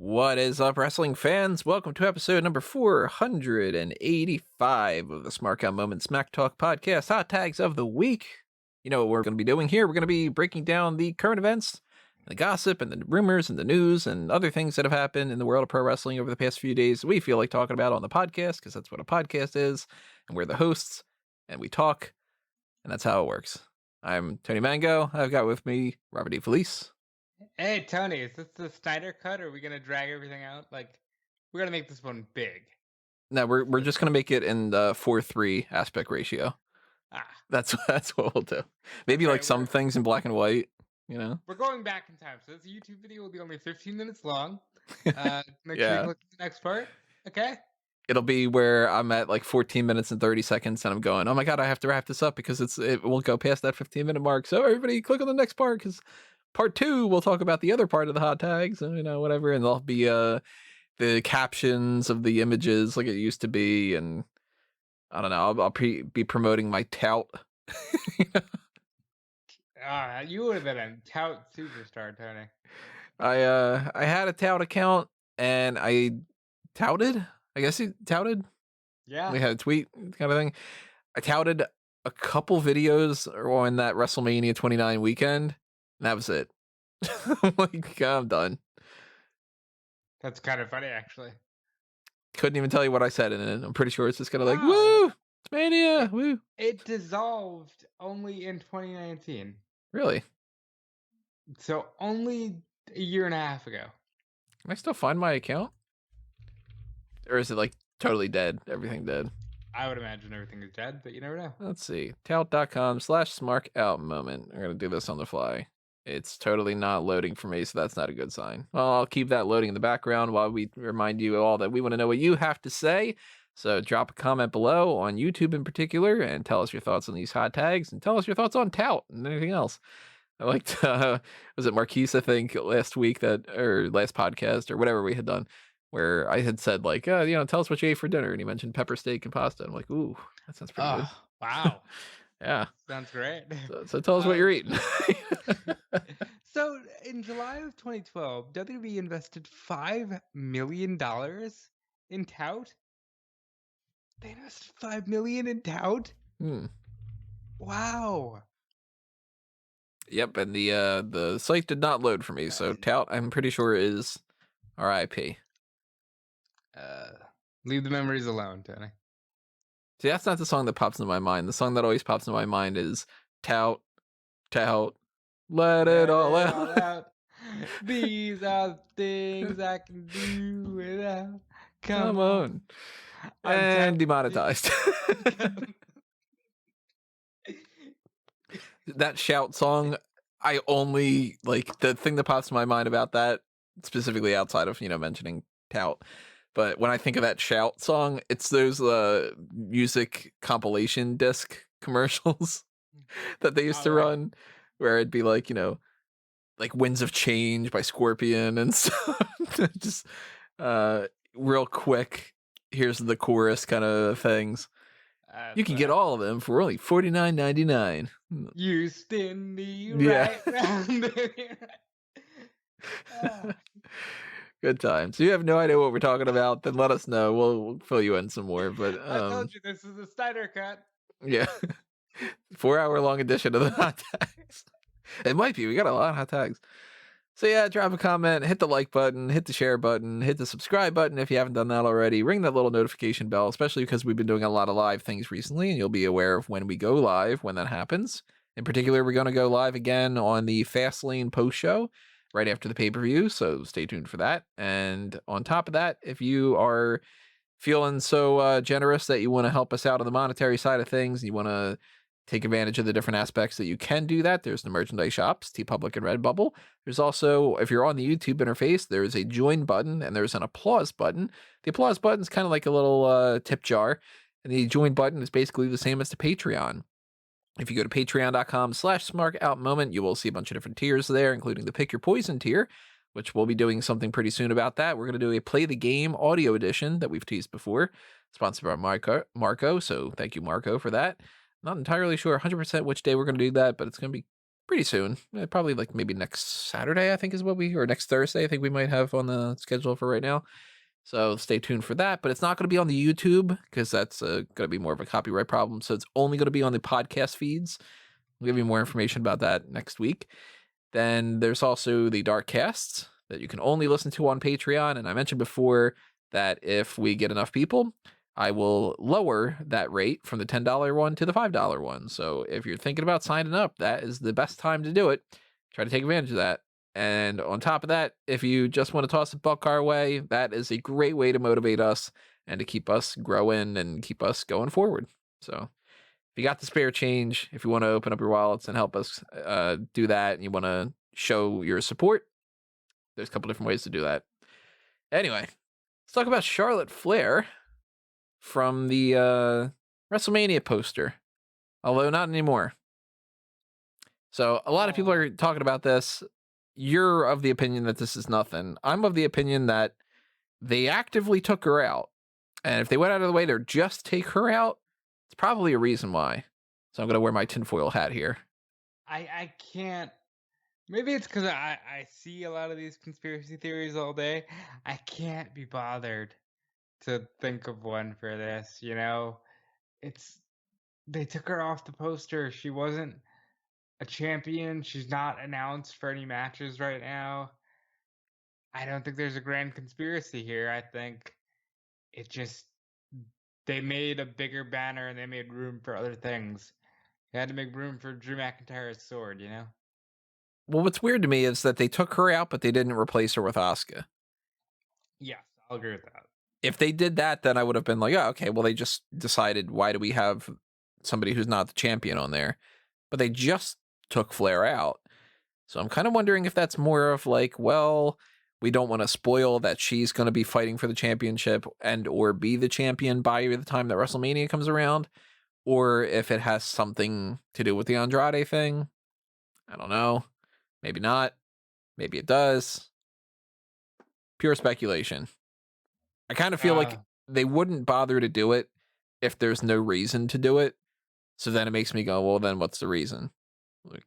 What is up, wrestling fans? Welcome to episode number 485 of the Smark Moment Smack Talk podcast, Hot Tags of the Week. You know what we're going to be doing here? We're going to be breaking down the current events, the gossip, and the rumors, and the news, and other things that have happened in the world of pro wrestling over the past few days we feel like talking about on the podcast, because that's what a podcast is, and we're the hosts, and we talk, and that's how it works. I'm Tony Mango. I've got with me Robert D. Felice. Hey, Tony, is this the Snyder cut, or are we going to drag everything out? Like, we're going to make this one big. No, we're just going to make it in the 4:3 aspect ratio. That's what we'll do. Maybe like some things in black and white, you know? We're going back in time, so this YouTube video will be only 15 minutes long. Make sure you look at the next part, okay? It'll be where I'm at like 14 minutes and 30 seconds, and I'm going, oh my god, I have to wrap this up because it won't go past that 15-minute mark. So everybody click on the next part, because part 2, we'll talk about the other part of the hot tags, and whatever, and there'll be the captions of the images like it used to be, and I don't know. I'll be promoting my tout. You would have been a tout superstar, Tony. I had a tout account, and I touted. I guess he touted. Yeah, we had a tweet kind of thing. I touted a couple videos on that WrestleMania 29 weekend. And that was it. Like, I'm done. That's kind of funny, actually. Couldn't even tell you what I said in it. I'm pretty sure it's just kind of like, woo, it's Mania, woo. It dissolved only in 2019. Really? So only a year and a half ago. Can I still find my account? Or is it like totally dead? Everything dead? I would imagine everything is dead, but you never know. Let's see. tout.com/smarkoutmoment. I'm going to do this on the fly. It's totally not loading for me, so that's not a good sign. Well, I'll keep that loading in the background while we remind you all that we want to know what you have to say. So drop a comment below on YouTube in particular and tell us your thoughts on these hot tags, and tell us your thoughts on tout and anything else. I liked, was it Marquise, I think, last week or last podcast or whatever we had done, where I had said like, tell us what you ate for dinner. And he mentioned pepper steak and pasta. I'm like, ooh, that sounds pretty good. Wow. Yeah. Sounds great. So tell us what you're eating. So in July of 2012, WWE invested $5 million in tout. They invested $5 million in tout? Wow. Yep, and the site did not load for me, so tout, I'm pretty sure, is RIP. Leave the memories alone, Tony. See, that's not the song that pops into my mind. The song that always pops into my mind is tout, let it all out. These are things I can do without. Come on. And demonetized. That shout song, I only, like, the thing that pops in my mind about that, specifically outside of, mentioning tout, but when I think of that shout song, it's those music compilation disc commercials that they used to run, where it'd be like, like Winds of Change by Scorpion and stuff. Just real quick, here's the chorus kind of things. You can get all of them for only $49.99. You spin me right round. Good times. If you have no idea what we're talking about, then let us know. We'll fill you in some more. But I told you this is a Snyder cut. Yeah. 4-hour-long edition of the hot tags. It might be. We got a lot of hot tags. So yeah, drop a comment, hit the like button, hit the share button, hit the subscribe button if you haven't done that already. Ring that little notification bell, especially because we've been doing a lot of live things recently, and you'll be aware of when we go live, when that happens. In particular, we're going to go live again on the Fastlane post show right after the pay-per-view, so stay tuned for that. And on top of that, if you are feeling so generous that you want to help us out on the monetary side of things, you want to take advantage of the different aspects that you can do that, there's the merchandise shops, TeePublic and Redbubble. There's also, if you're on the YouTube interface, there's a join button and there's an applause button. The applause button is kind of like a little tip jar, and the join button is basically the same as the Patreon. If you go to patreon.com/smarkoutmoment, you will see a bunch of different tiers there, including the Pick Your Poison tier, which we'll be doing something pretty soon about that. We're going to do a Play the Game audio edition that we've teased before, sponsored by Marco. So thank you, Marco, for that. Not entirely sure 100% which day we're going to do that, but it's going to be pretty soon. Probably like maybe next Saturday, I think is or next Thursday, I think we might have on the schedule for right now. So stay tuned for that. But it's not going to be on the YouTube because that's going to be more of a copyright problem. So it's only going to be on the podcast feeds. I'll give you more information about that next week. Then there's also the Dark Casts that you can only listen to on Patreon. And I mentioned before that if we get enough people, I will lower that rate from the $10 one to the $5 one. So if you're thinking about signing up, that is the best time to do it. Try to take advantage of that. And on top of that, if you just want to toss a buck our way, that is a great way to motivate us and to keep us growing and keep us going forward. So if you got the spare change, if you want to open up your wallets and help us do that, and you want to show your support, there's a couple different ways to do that. Anyway, let's talk about Charlotte Flair from the WrestleMania poster, although not anymore. So a lot of people are talking about this. You're of the opinion that this is nothing. I'm of the opinion that they actively took her out. And if they went out of the way to just take her out, it's probably a reason why. So I'm going to wear my tinfoil hat here. I can't. Maybe it's because I see a lot of these conspiracy theories all day. I can't be bothered to think of one for this, you know? They took her off the poster. She wasn't a champion. She's not announced for any matches right now. I don't think there's a grand conspiracy here. I think it just, they made a bigger banner and they made room for other things. They had to make room for Drew McIntyre's sword, you know? Well, what's weird to me is that they took her out, but they didn't replace her with Asuka. Yes, I'll agree with that. If they did that, then I would have been like, oh, okay, well, they just decided, why do we have somebody who's not the champion on there? But they just took Flair out. So I'm kind of wondering if that's more of like, well, we don't want to spoil that she's going to be fighting for the championship and or be the champion by the time that WrestleMania comes around, or if it has something to do with the Andrade thing. I don't know. Maybe not. Maybe it does. Pure speculation. I kind of feel like they wouldn't bother to do it if there's no reason to do it. So then it makes me go, well, then what's the reason? Like,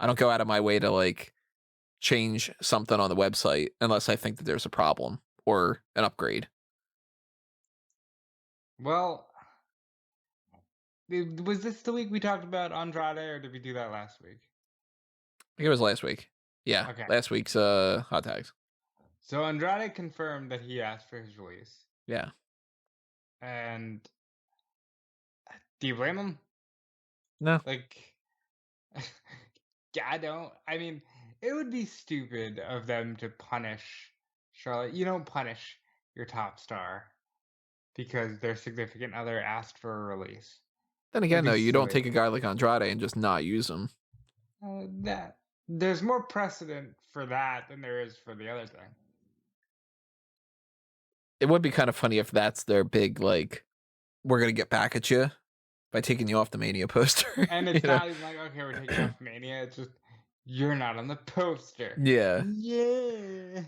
I don't go out of my way to like change something on the website unless I think that there's a problem or an upgrade. Well, was this the week we talked about Andrade, or did we do that last week? I think it was last week. Yeah, okay. Last week's hot tags. So Andrade confirmed that he asked for his release. Yeah. And do you blame him? No. Like, I don't. I mean, it would be stupid of them to punish Charlotte. You don't punish your top star because their significant other asked for a release. Then again, though, you don't take a guy like Andrade and just not use him. There's more precedent for that than there is for the other thing. It would be kind of funny if that's their big, like, we're going to get back at you by taking you off the Mania poster. And it's not even like, okay, we're taking you off Mania. It's just, you're not on the poster. Yeah. Yeah.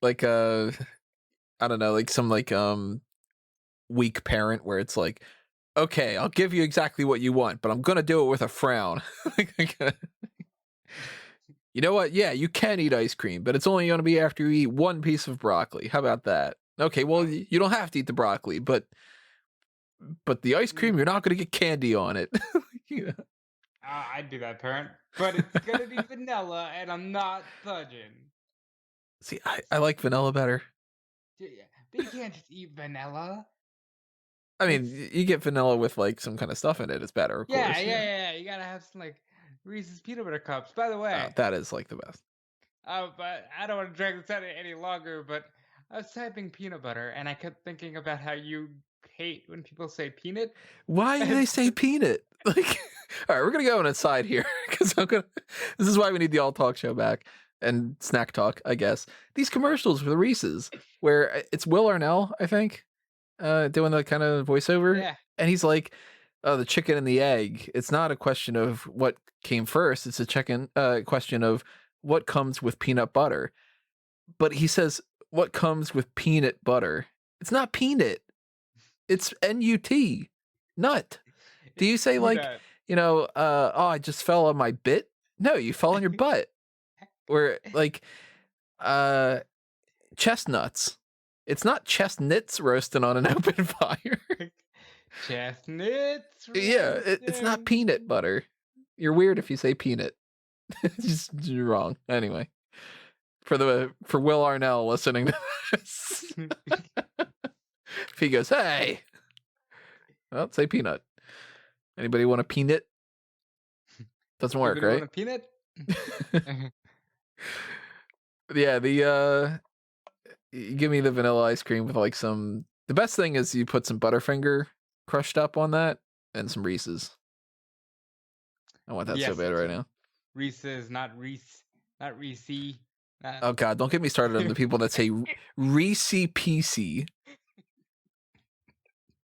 Like, I don't know, like some, like, weak parent where it's like, okay, I'll give you exactly what you want, but I'm going to do it with a frown. You know what? Yeah, you can eat ice cream, but it's only going to be after you eat one piece of broccoli. How about that? Okay, well, you don't have to eat the broccoli, but the ice cream, you're not going to get candy on it. Yeah. I'd be that parent, but it's going to be vanilla, and I'm not fudging. See, I like vanilla better. Yeah, but you can't just eat vanilla. I mean, you get vanilla with, like, some kind of stuff in it. It's better, of course. Yeah. You got to have some, like, Reese's peanut butter cups. By the way. That is, like, the best. But I don't want to drag this out any longer, but I was typing peanut butter, and I kept thinking about how you hate when people say peanut. Why do they say peanut? Like, all right, we're going to go on a side here, because this is why we need the All Talk Show back, and Snack Talk, I guess. These commercials for the Reese's, where it's Will Arnell, I think, doing the kind of voiceover. Yeah. And he's like, oh, the chicken and the egg. It's not a question of what came first. It's a question of what comes with peanut butter. But he says, what comes with peanut butter? It's not peanut. It's N-U-T. Nut. Do you say like, you know, oh, I just fell on my bit? No, you fall on your butt. Or like chestnuts. It's not chestnuts roasting on an open fire. Chestnuts Yeah, it's not peanut roasting. butter. You're weird if you say peanut. Just you're wrong. Anyway, for Will Arnell listening to this, if he goes, "Hey," well, say peanut. Anybody want a peanut? Doesn't work, Anybody want right? a peanut? Yeah, you give me the vanilla ice cream with like some. The best thing is you put some Butterfinger crushed up on that and some Reese's. I want that so Yes, bad right now. Reese's, not Reese, not Reese. Not... Oh God, don't get me started on the people that say Reese PC.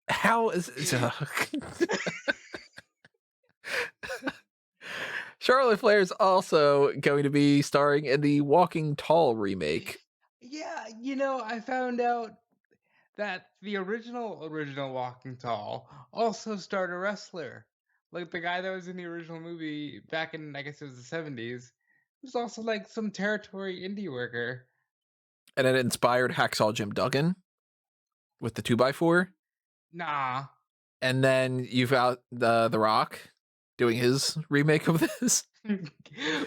How is Charlotte Flair is also going to be starring in the Walking Tall remake. Yeah, I found out that the original Walking Tall also starred a wrestler. Like the guy that was in the original movie back in, I guess it was the 70s, was also like some territory indie worker. And it inspired Hacksaw Jim Duggan with the 2x4. Nah. And then you've got the Rock doing his remake of this.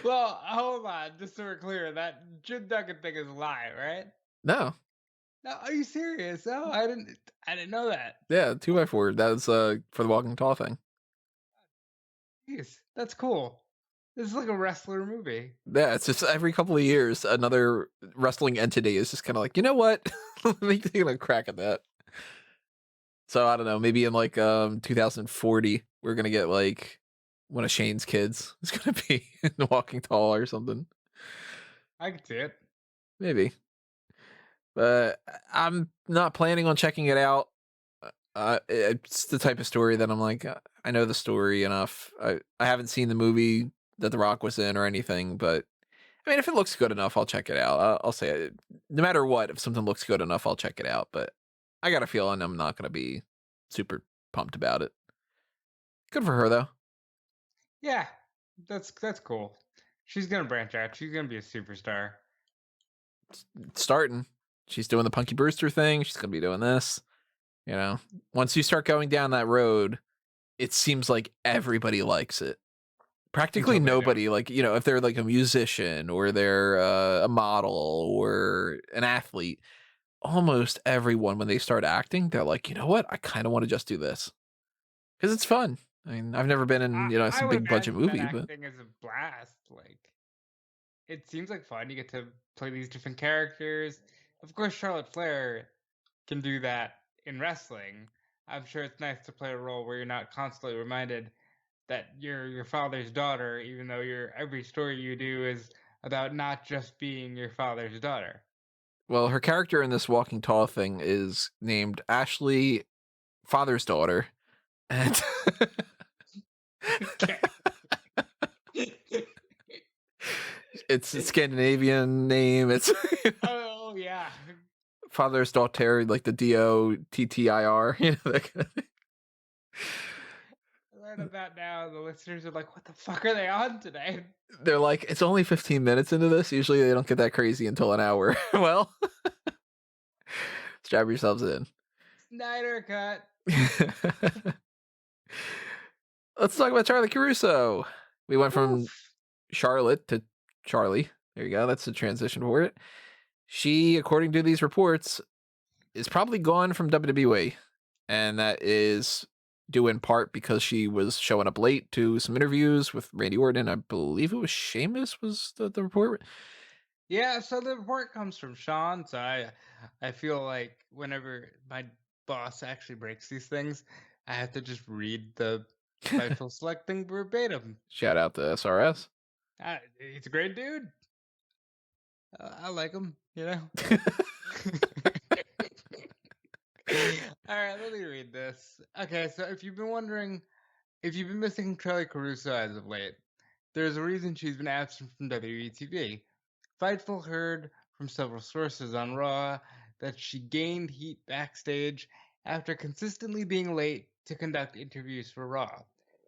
Well, hold on, just so we're clear, that Jim Duggan thing is a lie, right? No. No, are you serious? No, I didn't know that. Yeah, 2x4. That was for the Walking Tall thing. Jeez, that's cool. This is like a wrestler movie. Yeah, it's just every couple of years, another wrestling entity is just kind of like, you know what? Let me take a crack at that. So I don't know, maybe in like 2040, we're gonna get like one of Shane's kids. It's gonna be in The Walking Tall or something. I could see it. Maybe. But I'm not planning on checking it out. It's the type of story that I'm like, I know the story enough. I haven't seen the movie that The Rock was in or anything, but I mean, if it looks good enough, I'll check it out. I'll say it. No matter what, if something looks good enough, I'll check it out. But I got a feeling I'm not going to be super pumped about it. Good for her, though. Yeah, that's cool. She's gonna branch out. She's gonna be a superstar. It's starting. She's doing the Punky Brewster thing. She's going to be doing this. You know, once you start going down that road, it seems like everybody likes it. Practically Until they nobody, like, you know, if they're like a musician or they're a model or an athlete, almost everyone, when they start acting, they're like, you know what? I kind of want to just do this because it's fun. I mean, I've never been in, I some would big budget imagine that movie, but acting is a blast. Like, it seems like fun. You get to play these different characters. Of course, Charlotte Flair can do that in wrestling. I'm sure it's nice to play a role where you're not constantly reminded that you're your father's daughter, even though every story you do is about not just being your father's daughter. well, her character in this Walking Tall thing is named Ashley Father's Daughter. And Okay. it's a Scandinavian name. It's Oh yeah. Father's Daughter, like the DOTTIR, you know, that kind of thing. I learned of that now. The listeners are like, "What the fuck are they on today?" They're like, it's only 15 minutes into this. Usually they don't get that crazy until an hour. Well, strap yourselves in. Snyder cut. Let's talk about Charly Caruso. We went from Oof. Charlotte to Charlie. There you go. That's the transition for it. She, according to these reports, is probably gone from WWE. And that is due in part because she was showing up late to some interviews with Randy Orton. I believe it was Sheamus was the report. Yeah, so the report comes from Sean. So I feel like whenever my boss actually breaks these things, I have to just read the Fightful Select thing verbatim. Shout out to SRS. He's a great dude. I like him, All right, let me read this. Okay, so if you've been wondering, if you've been missing Charly Caruso as of late, there's a reason she's been absent from WWE TV. Fightful heard from several sources on Raw that she gained heat backstage after consistently being late to conduct interviews for Raw.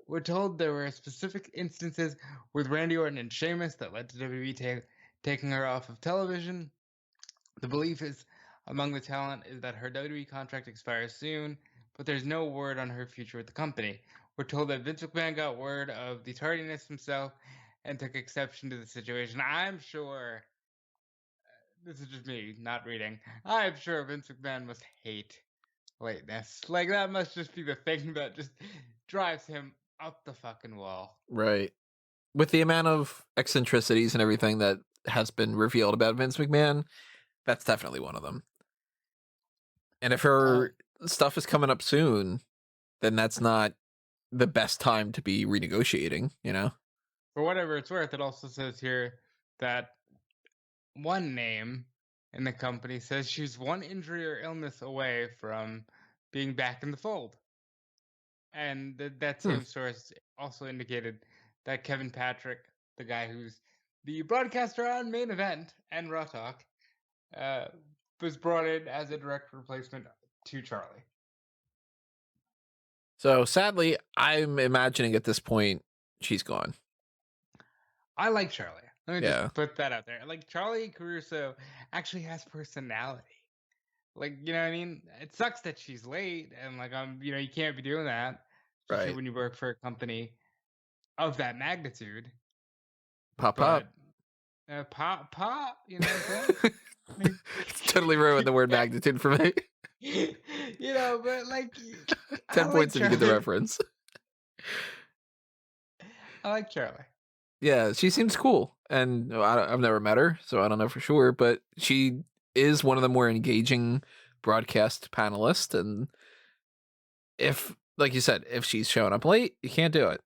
We're told there were specific instances with Randy Orton and Sheamus that led to WWE taking her off of television. The belief is among the talent is that her WWE contract expires soon, but there's no word on her future with the company. We're told that Vince McMahon got word of the tardiness himself and took exception to the situation. I'm sure, this is just me not reading, I'm sure Vince McMahon must hate lateness. Like, that must just be the thing that just drives him up the fucking wall. Right. With the amount of eccentricities and everything that has been revealed about Vince McMahon, that's definitely one of them. And if her stuff is coming up soon, then that's not the best time to be renegotiating, you know? For whatever it's worth, it also says here that one name in the company says she's one injury or illness away from being back in the fold. And that same source also indicated that Kevin Patrick, the guy who's the broadcaster on Main Event and Raw Talk, was brought in as a direct replacement to Charly. So sadly, I'm imagining at this point she's gone. I like Charly. Let me Yeah. just put that out there. Like, Charly Caruso actually has personality. Like, you know what I mean? It sucks that she's late and like, you can't be doing that. Especially Right. when you work for a company of that magnitude. Pop. Pop, you know what I'm saying? It's totally ruined the word magnitude for me. But like 10 points if you get the reference. I like Charly. Yeah, she seems cool. And I've never met her, so I don't know for sure. But she is one of the more engaging broadcast panelists. And if, like you said, if she's showing up late, you can't do it.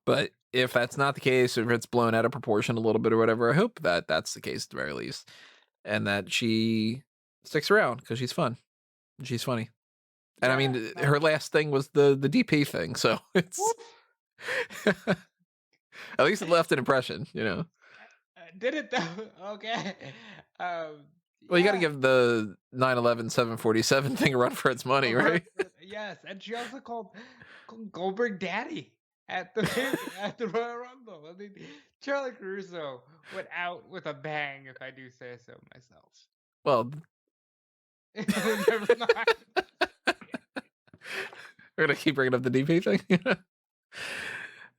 But if that's not the case, or if it's blown out of proportion a little bit or whatever, I hope that that's the case at the very least. And that she sticks around because she's fun. She's funny. And I mean, her last thing was the DP thing. So it's... At least it left an impression, you know. Did it though? Okay. Well, you got to give the 9/11 747 thing a run for its money, right? Yes, and she also called Goldberg Daddy at the Royal Rumble. I mean, Charly Caruso went out with a bang, if I do say so myself. Well, never mind. We're gonna keep bringing up the DP thing.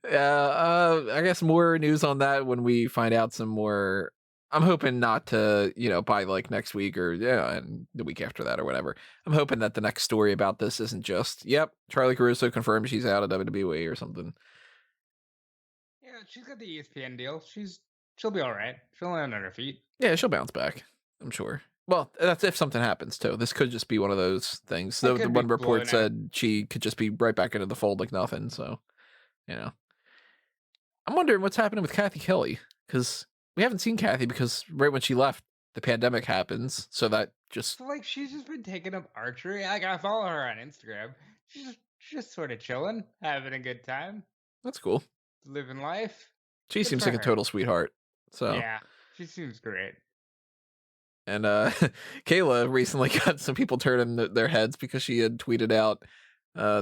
Yeah, I guess more news on that when we find out some more. I'm hoping not to, by like next week or and the week after that or whatever. I'm hoping that the next story about this isn't just, yep, Charly Caruso confirmed she's out of WWE or something. Yeah, she's got the ESPN deal. She'll be all right. She'll land on her feet. Yeah, she'll bounce back, I'm sure. Well, that's if something happens too. This could just be one of those things. The one report said she could just be right back into the fold like nothing. So, I'm wondering what's happening with Kathy Kelly, because we haven't seen Kathy because right when she left, the pandemic happens. So that just... So, like, she's just been taking up archery. Like, I follow her on Instagram. She's just sort of chilling, having a good time. That's cool. Living life. She seems like a total sweetheart. So yeah, she seems great. And Kayla recently got some people turning their heads because she had tweeted out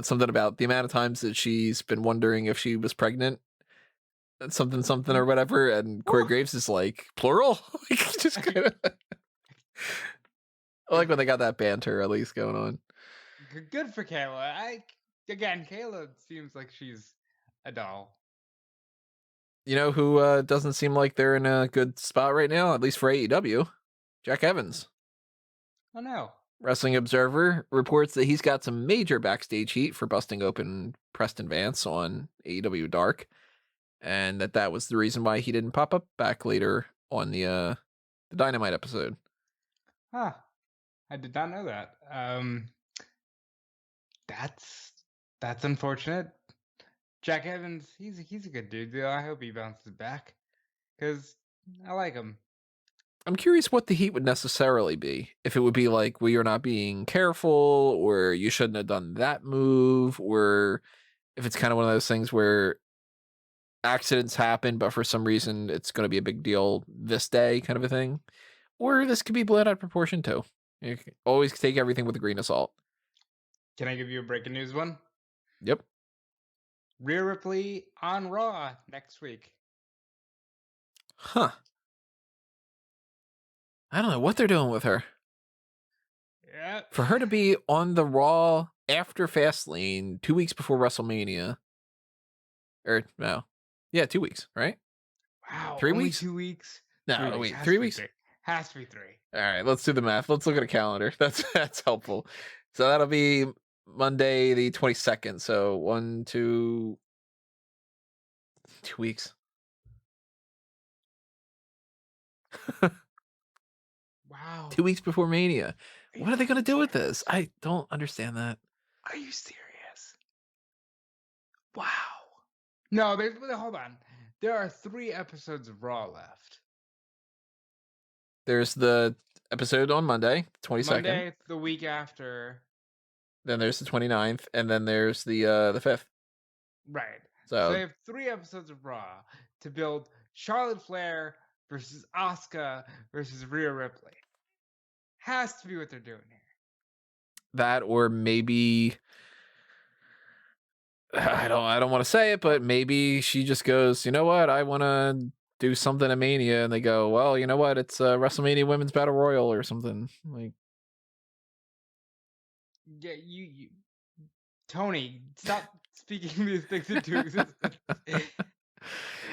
something about the amount of times that she's been wondering if she was pregnant. Something or whatever, and Corey Graves is like, plural? Like, just kind of... I like when they got that banter at least going on. Good for Kayla. Kayla seems like she's a doll. You know who doesn't seem like they're in a good spot right now, at least for AEW? Jack Evans. Oh no. Wrestling Observer reports that he's got some major backstage heat for busting open Preston Vance on AEW Dark. And that was the reason why he didn't pop up back later on the Dynamite episode. Huh. I did not know that. That's unfortunate. Jack Evans, he's a good dude, though. I hope he bounces back, because I like him. I'm curious what the heat would necessarily be. If it would be like, well, you're not being careful, or you shouldn't have done that move, or if it's kind of one of those things where accidents happen, but for some reason it's going to be a big deal this day, kind of a thing. Or this could be blown out of proportion too. You can always take everything with a grain of salt. Can I give you a breaking news one? Yep. Rhea Ripley on Raw next week. Huh. I don't know what they're doing with her. Yep. For her to be on the Raw after Fastlane 2 weeks before WrestleMania. Or, no. Yeah, 2 weeks, right? Wow, 3 only weeks? 2 weeks? No, 3 weeks. wait, Has 3 to be weeks? 3. Has to be 3. All right, let's do the math. Let's look at a calendar. That's helpful. So that'll be Monday the 22nd. So 1, 2 weeks. Wow. 2 weeks before Mania. What are they going to do with serious? this? I don't understand that. Are you serious? Wow. No, hold on. There are 3 episodes of Raw left. There's the episode on Monday, 22nd. Monday, the week after. Then there's the 29th, and then there's the 5th. Right. So they have 3 episodes of Raw to build Charlotte Flair versus Asuka versus Rhea Ripley. Has to be what they're doing here. that, or maybe I don't want to say it, but maybe she just goes, you know what, I want to do something at Mania, and they go, well, you know what, it's WrestleMania Women's Battle Royal or something. Like, Yeah, you Tony, stop speaking these things into existence.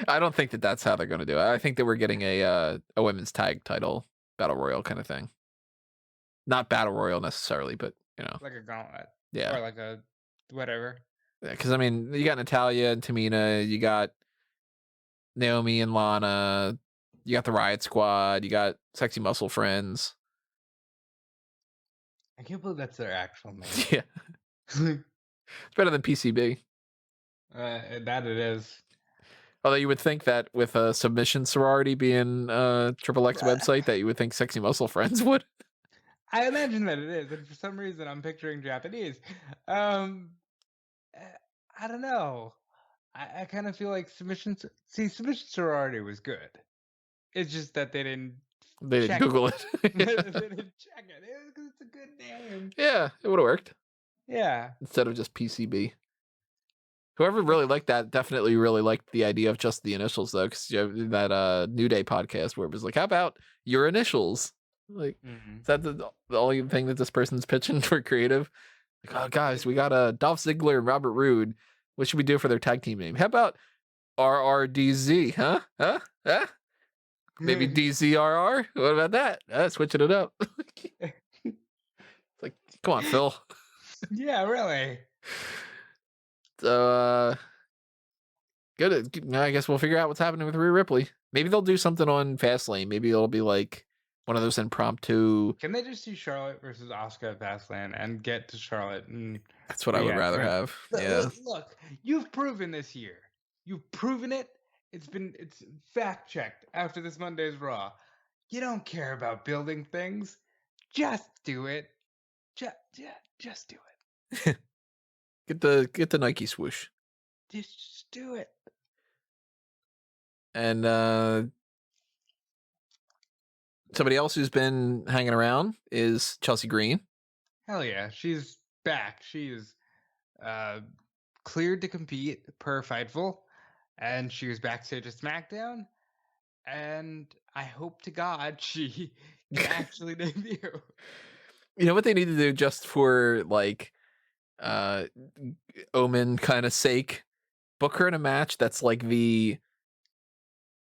I don't think that that's how they're going to do it. I think that we're getting a women's tag title battle royal kind of thing. Not battle royal necessarily, but you know, Like a gauntlet. yeah, Or like a whatever. because I mean, you got Natalya and Tamina, you got Naomi and Lana, you got the Riot Squad, you got Sexy Muscle Friends. I can't believe that's their actual name. Yeah, it's better than PCB. That it is. Although you would think that with a submission sorority being Triple X website, that you would think Sexy Muscle Friends would. I imagine that it is, and for some reason I'm picturing Japanese. I don't know. I kind of feel like submission sorority was good. It's just that they didn't. They didn't check Google it. they didn't check it. It was 'cause it's a good name. Yeah, it would have worked Yeah. instead of just PCB. Whoever really liked that definitely really liked the idea of just the initials, though, because you have that New Day podcast where it was like, how about your initials? Like, is that the only thing that this person's pitching for creative? Like, oh, guys, we got Dolph Ziggler and Robert Roode. What should we do for their tag team name? How about RRDZ? Huh? Maybe DZRR? What about that? Switching it up. It's like, come on, Phil. Yeah, really. So, good. I guess we'll figure out what's happening with Rhea Ripley. Maybe they'll do something on Fastlane. Maybe it'll be like one of those impromptu. Can they just do Charlotte versus Asuka at Fastlane and get to Charlotte? And That's what I would rather have. Yeah. Look, you've proven this year. You've proven it. It's fact checked after this Monday's Raw. You don't care about building things. Just do it. Just do it. Get the Nike swoosh. Just do it. And somebody else who's been hanging around is Chelsea Green. Hell yeah, she's back. She is cleared to compete per Fightful, and she was backstage at SmackDown. And I hope to God she can actually debut. You know what they need to do just for like Omen kind of sake? Book her in a match that's like the,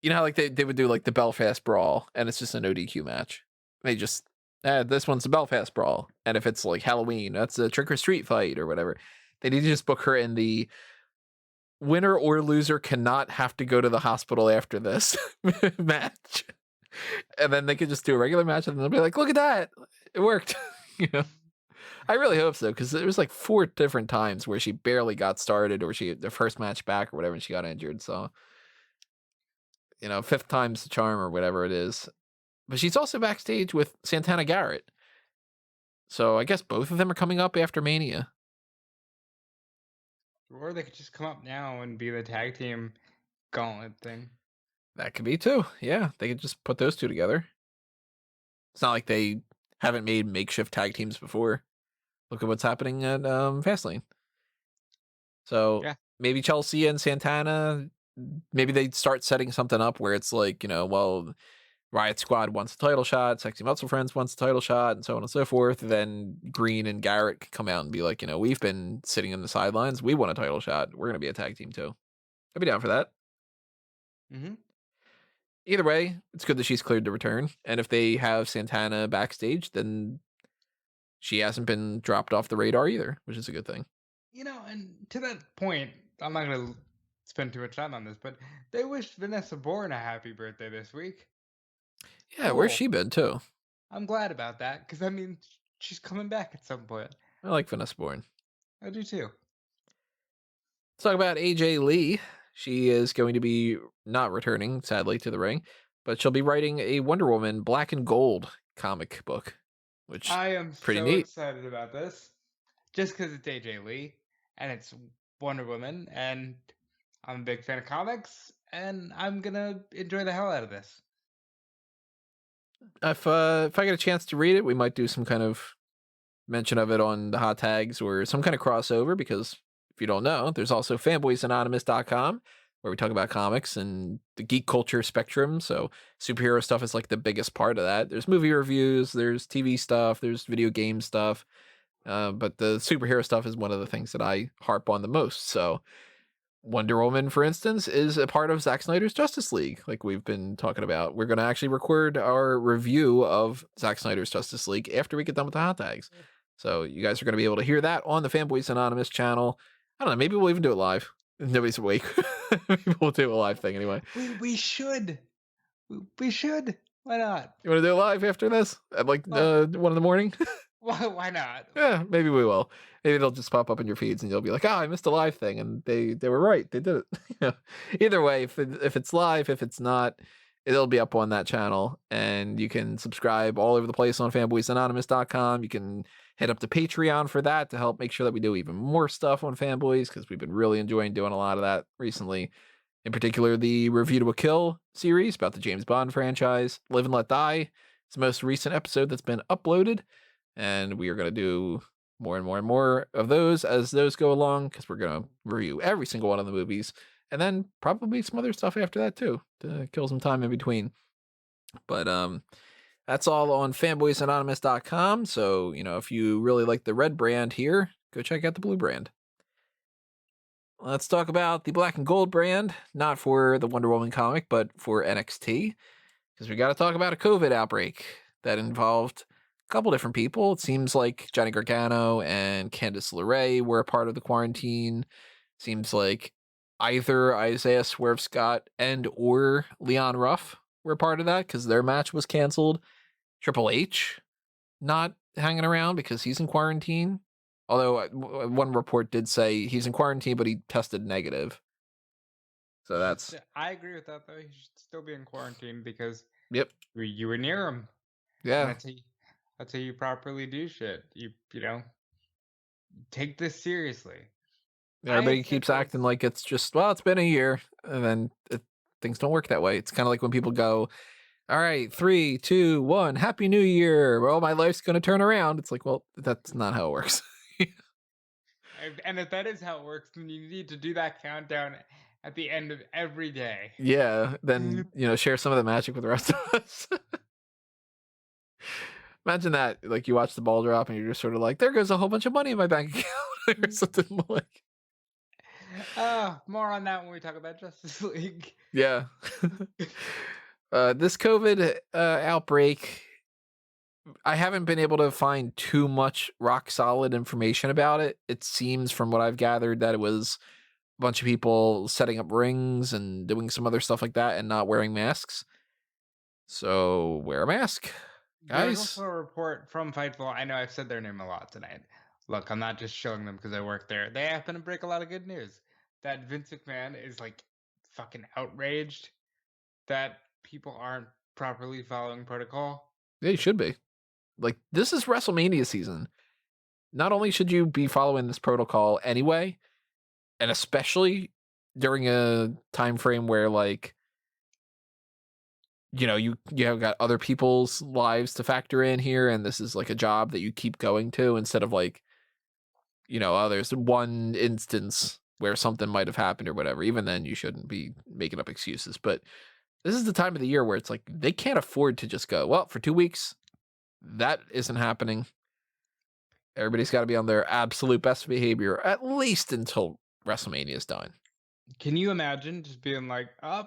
you know how like they would do like the Belfast Brawl, and it's just an ODQ match. They just this one's the Belfast Brawl, and if it's like Halloween, that's a trick or treat fight or whatever. They need to just book her in the winner or loser cannot have to go to the hospital after this match, and then they could just do a regular match, and they'll be like, "Look at that, it worked." You know, I really hope so, because there was like 4 different times where she barely got started, or she the first match back or whatever, and she got injured. So, you know, 5th time's the charm or whatever it is. But she's also backstage with Santana Garrett. So I guess both of them are coming up after Mania. Or they could just come up now and be the tag team gauntlet thing. That could be too. Yeah, they could just put those 2 together. It's not like they haven't made makeshift tag teams before. Look at what's happening at Fastlane. So Yeah. maybe Chelsea and Santana, maybe they start setting something up where it's like, well, Riot Squad wants a title shot, Sexy Muscle Friends wants a title shot, and so on and so forth. Then Green and Garrett could come out and be like, we've been sitting in the sidelines. We want a title shot. We're going to be a tag team too. I'd be down for that. Mm-hmm. Either way, it's good that she's cleared to return. And if they have Santana backstage, then she hasn't been dropped off the radar either, which is a good thing. And to that point, I'm not going to spend too much time on this, but they wished Vanessa Bourne a happy birthday this week. Yeah, where's she been too? I'm glad about that, because that means she's coming back at some point. I like Vanessa Bourne. I do too. Let's talk about AJ Lee. She is going to be not returning, sadly, to the ring, but she'll be writing a Wonder Woman Black and Gold comic book, which I am pretty so neat. excited about this, just because it's AJ Lee and it's Wonder Woman, and I'm a big fan of comics, and I'm gonna enjoy the hell out of this. If I get a chance to read it, we might do some kind of mention of it on the hot tags or some kind of crossover, because if you don't know, there's also fanboysanonymous.com where we talk about comics and the geek culture spectrum. So superhero stuff is like the biggest part of that. There's movie reviews, there's TV stuff, there's video game stuff. But the superhero stuff is one of the things that I harp on the most. So Wonder Woman, for instance, is a part of Zack Snyder's Justice League, like we've been talking about. We're going to actually record our review of Zack Snyder's Justice League after we get done with the hot tags. So you guys are going to be able to hear that on the Fanboys Anonymous channel. I don't know, maybe we'll even do it live. Nobody's awake. Maybe we'll do a live thing anyway. We should. We should. Why not? You want to do it live after this? At like 1 in the morning? Why not? Yeah, maybe we will. Maybe it'll just pop up in your feeds and you'll be like, I missed a live thing. And they were right. They did it. Either way, if it's live, if it's not, it'll be up on that channel. And you can subscribe all over the place on fanboysanonymous.com. You can head up to Patreon for that to help make sure that we do even more stuff on Fanboys, because we've been really enjoying doing a lot of that recently. In particular, the Review to a Kill series about the James Bond franchise. Live and Let Die. It's the most recent episode that's been uploaded. And we are going to do more and more and more of those as those go along, because we're going to review every single one of the movies. And then probably some other stuff after that too, to kill some time in between. But that's all on fanboysanonymous.com. So, if you really like the red brand here, go check out the blue brand. Let's talk about the black and gold brand, not for the Wonder Woman comic, but for NXT, because we got to talk about a COVID outbreak that involved a couple different people. It seems like Johnny Gargano and Candice LeRae were a part of the quarantine. Seems like either Isaiah Swerve Scott and or Leon Ruff were a part of that, because their match was canceled. Triple H not hanging around because he's in quarantine. Although one report did say he's in quarantine, but he tested negative. So that's... I agree with that, though. He should still be in quarantine because Yep. You were near him. Yeah. That's how you properly do shit. You take this seriously. Everybody keeps acting like it's just, well, it's been a year, and then things don't work that way. It's kind of like when people go, all right, 3, 2, 1, Happy New Year. Well, my life's going to turn around. It's like, well, that's not how it works. And if that is how it works, then you need to do that countdown at the end of every day. Yeah, then, share some of the magic with the rest of us. Imagine that, like, you watch the ball drop and you're just sort of like, there goes a whole bunch of money in my bank account or something like. More on that when we talk about Justice League. Yeah. This COVID outbreak, I haven't been able to find too much rock solid information about it. It seems, from what I've gathered, that it was a bunch of people setting up rings and doing some other stuff like that and not wearing masks. So wear a mask, guys. There's also a report from Fightful. I know I've said their name a lot tonight. Look, I'm not just showing them because I work there. They happen to break a lot of good news. That Vince McMahon is like fucking outraged that people aren't properly following protocol. Yeah, you should be. Like, this is WrestleMania season. Not only should you be following this protocol anyway, and especially during a time frame where, like, you have got other people's lives to factor in here, and this is like a job that you keep going to instead of like, there's one instance where something might have happened or whatever. Even then, you shouldn't be making up excuses. But this is the time of the year where it's like they can't afford to just go, well, for 2 weeks, that isn't happening. Everybody's got to be on their absolute best behavior, at least until WrestleMania is done. Can you imagine just being like, oh,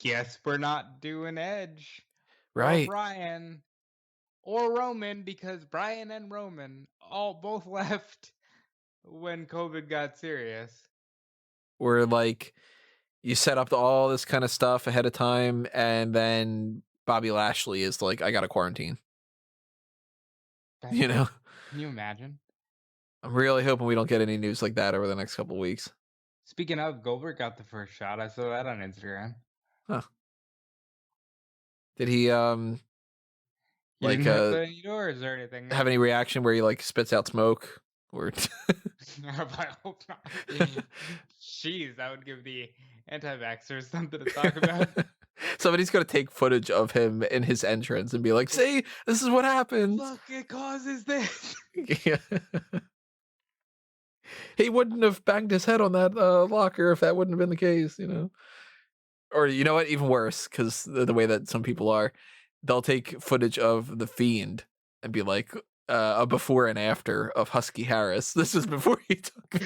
guess we're not doing Edge or Right. Bryan or Roman, because Bryan and Roman all both left when COVID got serious. Where like you set up all this kind of stuff ahead of time, and then Bobby Lashley is like, I got to quarantine. You know, Can you imagine? I'm really hoping we don't get any news like that over the next couple of weeks. Speaking of, Goldberg got the first shot. I saw that on Instagram. Huh. Did he He like didn't have any doors or anything. have any reaction where he like spits out smoke or I hope not. Jeez, that would give the anti-vaxxers something to talk about. Somebody's gonna take footage of him in his entrance and be like, see, this is what happens. Look, it causes this. Yeah. He wouldn't have banged his head on that locker if that wouldn't have been the case, you know. Or you know what, even worse, because the way that some people are, they'll take footage of the Fiend and be like, a before and after of Husky Harris. This is before he took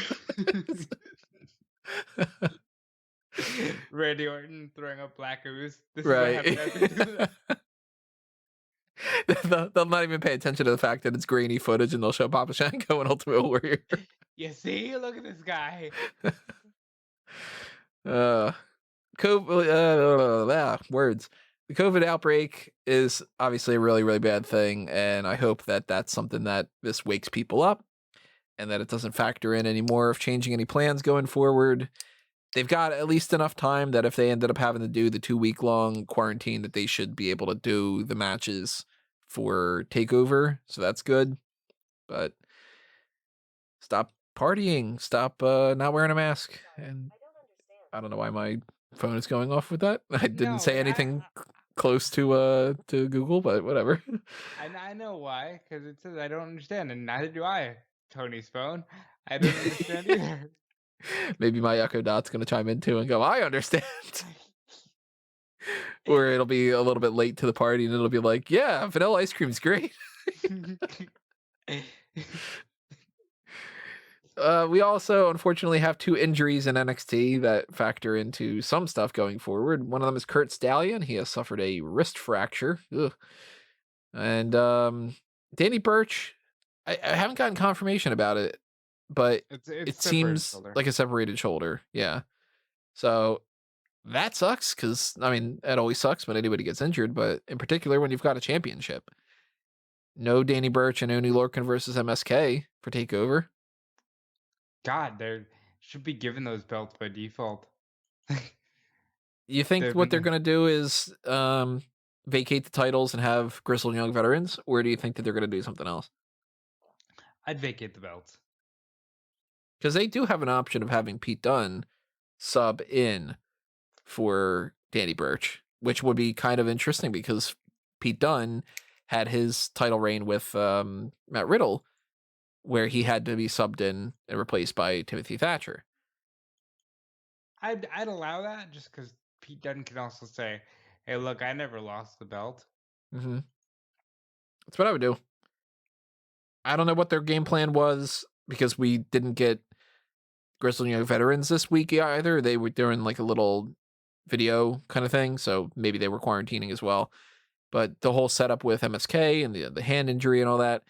Randy Orton throwing up black ooze. This right. is what happened. They'll not even pay attention to the fact that it's grainy footage, and they'll show Papa Shango and Ultimate Warrior. You see? Look at this guy. Words. The COVID outbreak is obviously a really, really bad thing, and I hope that that's something that this wakes people up, and that it doesn't factor in any more of changing any plans going forward. They've got at least enough time that if they ended up having to do the 2-week-long quarantine, that they should be able to do the matches for TakeOver, so that's good. But stop partying, stop not wearing a mask, and I don't know why my phone is going off with that. I didn't say anything close to Google, but whatever. I know why, because it says I don't understand, and neither do I. Tony's phone, I don't understand either. Maybe my Echo Dot's gonna chime in too and go, I understand. Or it'll be a little bit late to the party and it'll be like, yeah, vanilla ice cream's great. We also unfortunately have 2 injuries in NXT that factor into some stuff going forward. One of them is Curt Stallion. He has suffered a wrist fracture. Ugh. And Danny Burch, I haven't gotten confirmation about it, but it seems like a separated shoulder. Yeah. So that sucks, because, I mean, it always sucks when anybody gets injured, but in particular when you've got a championship. No Danny Burch and Oney Lorcan versus MSK for TakeOver. God, they should be given those belts by default. You think what they're going to do is vacate the titles and have Grizzled Young Veterans, or do you think that they're going to do something else? I'd vacate the belts. Because they do have an option of having Pete Dunne sub in for Danny Burch, which would be kind of interesting because Pete Dunne had his title reign with Matt Riddle, where he had to be subbed in and replaced by Timothy Thatcher. I'd allow that, just because Pete Dunne can also say, hey, look, I never lost the belt. Mm-hmm. That's what I would do. I don't know what their game plan was, because we didn't get Grizzled Young Veterans this week either. They were doing like a little video kind of thing, so maybe they were quarantining as well. But the whole setup with MSK and the hand injury and all that,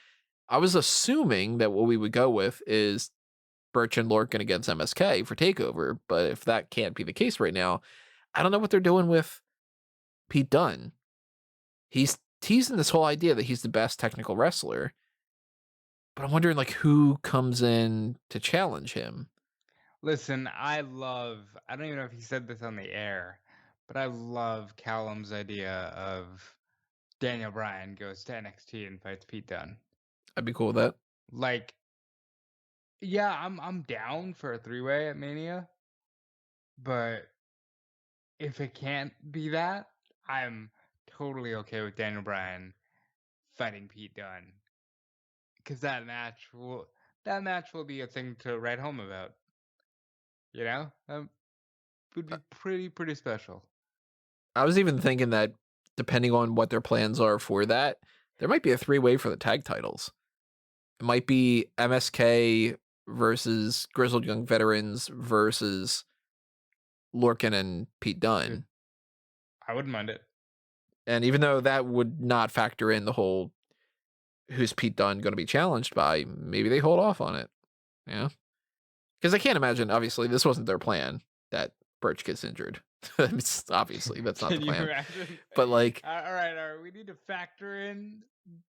I was assuming that what we would go with is Burch and Lorcan against MSK for TakeOver. But if that can't be the case right now, I don't know what they're doing with Pete Dunne. He's teasing this whole idea that he's the best technical wrestler, but I'm wondering like who comes in to challenge him. Listen, I don't even know if he said this on the air, but I love Callum's idea of Daniel Bryan goes to NXT and fights Pete Dunne. I'd be cool with that. Like, yeah, I'm down for a 3-way at Mania, but if it can't be that, I'm totally okay with Daniel Bryan fighting Pete Dunne, because that match will be a thing to write home about. You know, would be pretty special. I was even thinking that depending on what their plans are for that, there might be a 3-way for the tag titles. It might be MSK versus Grizzled Young Veterans versus Lorcan and Pete Dunne. I wouldn't mind it. And even though that would not factor in the whole who's Pete Dunne going to be challenged by, maybe they hold off on it. Yeah. Because I can't imagine, obviously, this wasn't their plan that Burch gets injured. Obviously, that's not the Can you plan. imagine? But like, all right, we need to factor in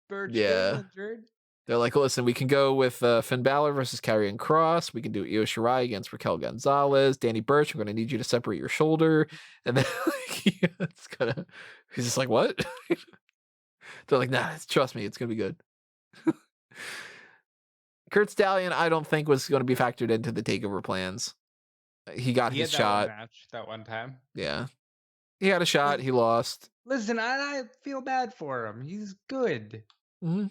Burch getting yeah. injured. They're like, listen, we can go with Finn Balor versus Karrion Kross. We can do Io Shirai against Raquel Gonzalez. Danny Burch, I'm going to need you to separate your shoulder. And then it's gonna. He's just like, what? They're like, nah, trust me, it's going to be good. Curt Stallion, I don't think was going to be factored into the takeover plans. He got his had that shot. one match that one time. Yeah. He had a shot. He lost. Listen, I feel bad for him. He's good. Mm-hmm.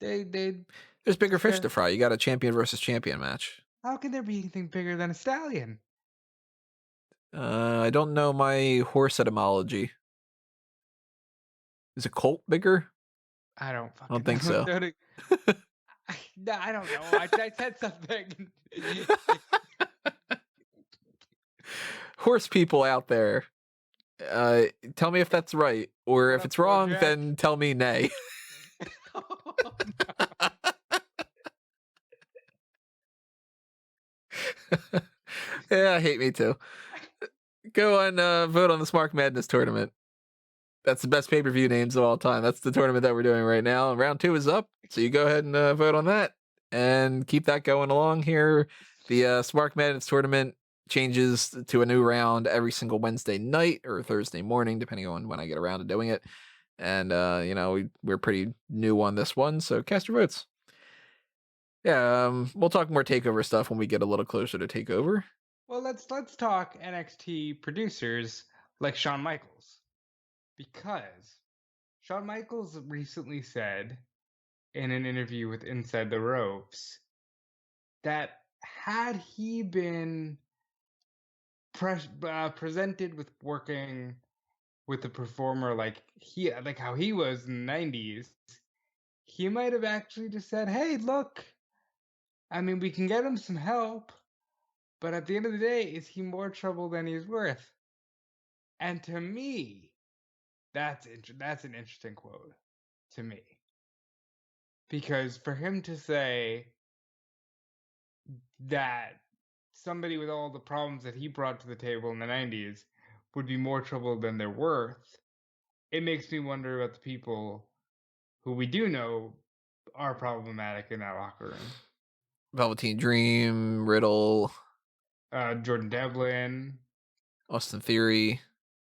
There's bigger fish to fry. You got a champion versus champion match. How can there be anything bigger than a stallion? I don't know my horse etymology. Is a colt bigger? I don't think so. No, I don't know. I said something. Horse people out there, tell me if that's right, or if it's wrong, then tell me nay. Oh, no. Yeah, hate me too. Go on, vote on the Smark Madness tournament. That's the best pay-per-view names of all time. That's the tournament that we're doing right now. Round 2 is up, so you go ahead and vote on that and keep that going along here. The Smark Madness tournament changes to a new round every single Wednesday night or Thursday morning, depending on when I get around to doing it. And, we're pretty new on this one, so cast your votes. Yeah, we'll talk more TakeOver stuff when we get a little closer to TakeOver. Well, let's talk NXT producers like Shawn Michaels. Because Shawn Michaels recently said in an interview with Inside the Ropes that had he been presented with working with a performer like how he was in the 90s, he might have actually just said, hey, look, I mean, we can get him some help, but at the end of the day, is he more trouble than he's worth? And to me, that's an interesting quote to me. Because for him to say that somebody with all the problems that he brought to the table in the 90s would be more trouble than they're worth, it makes me wonder about the people who we do know are problematic in that locker room. Velveteen Dream, Riddle, Jordan Devlin, Austin Theory.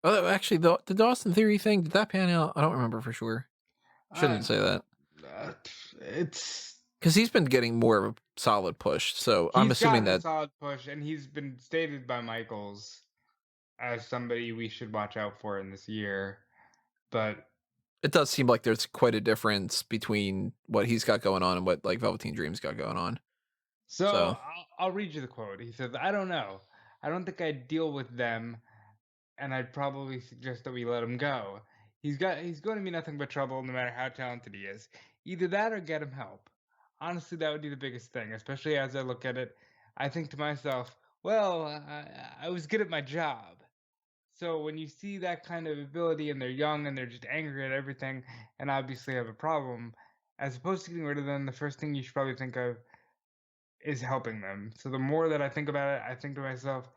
Oh, actually, the Austin Theory thing, did that pan out? I don't remember for sure. Shouldn't say that. It's because he's been getting more of a solid push. So I'm assuming that a solid push, and he's been stated by Michaels as somebody we should watch out for in this year. But it does seem like there's quite a difference between what he's got going on and what like Velveteen Dream's got going on. So I'll read you the quote. He says, "I don't know. I don't think I'd deal with them, and I'd probably suggest that we let him go. He's going to be nothing but trouble no matter how talented he is. Either that or get him help. Honestly, that would be the biggest thing, especially as I look at it. I think to myself, well, I was good at my job. So when you see that kind of ability and they're young and they're just angry at everything and obviously have a problem, as opposed to getting rid of them, the first thing you should probably think of is helping them. So the more that I think about it, I think to myself,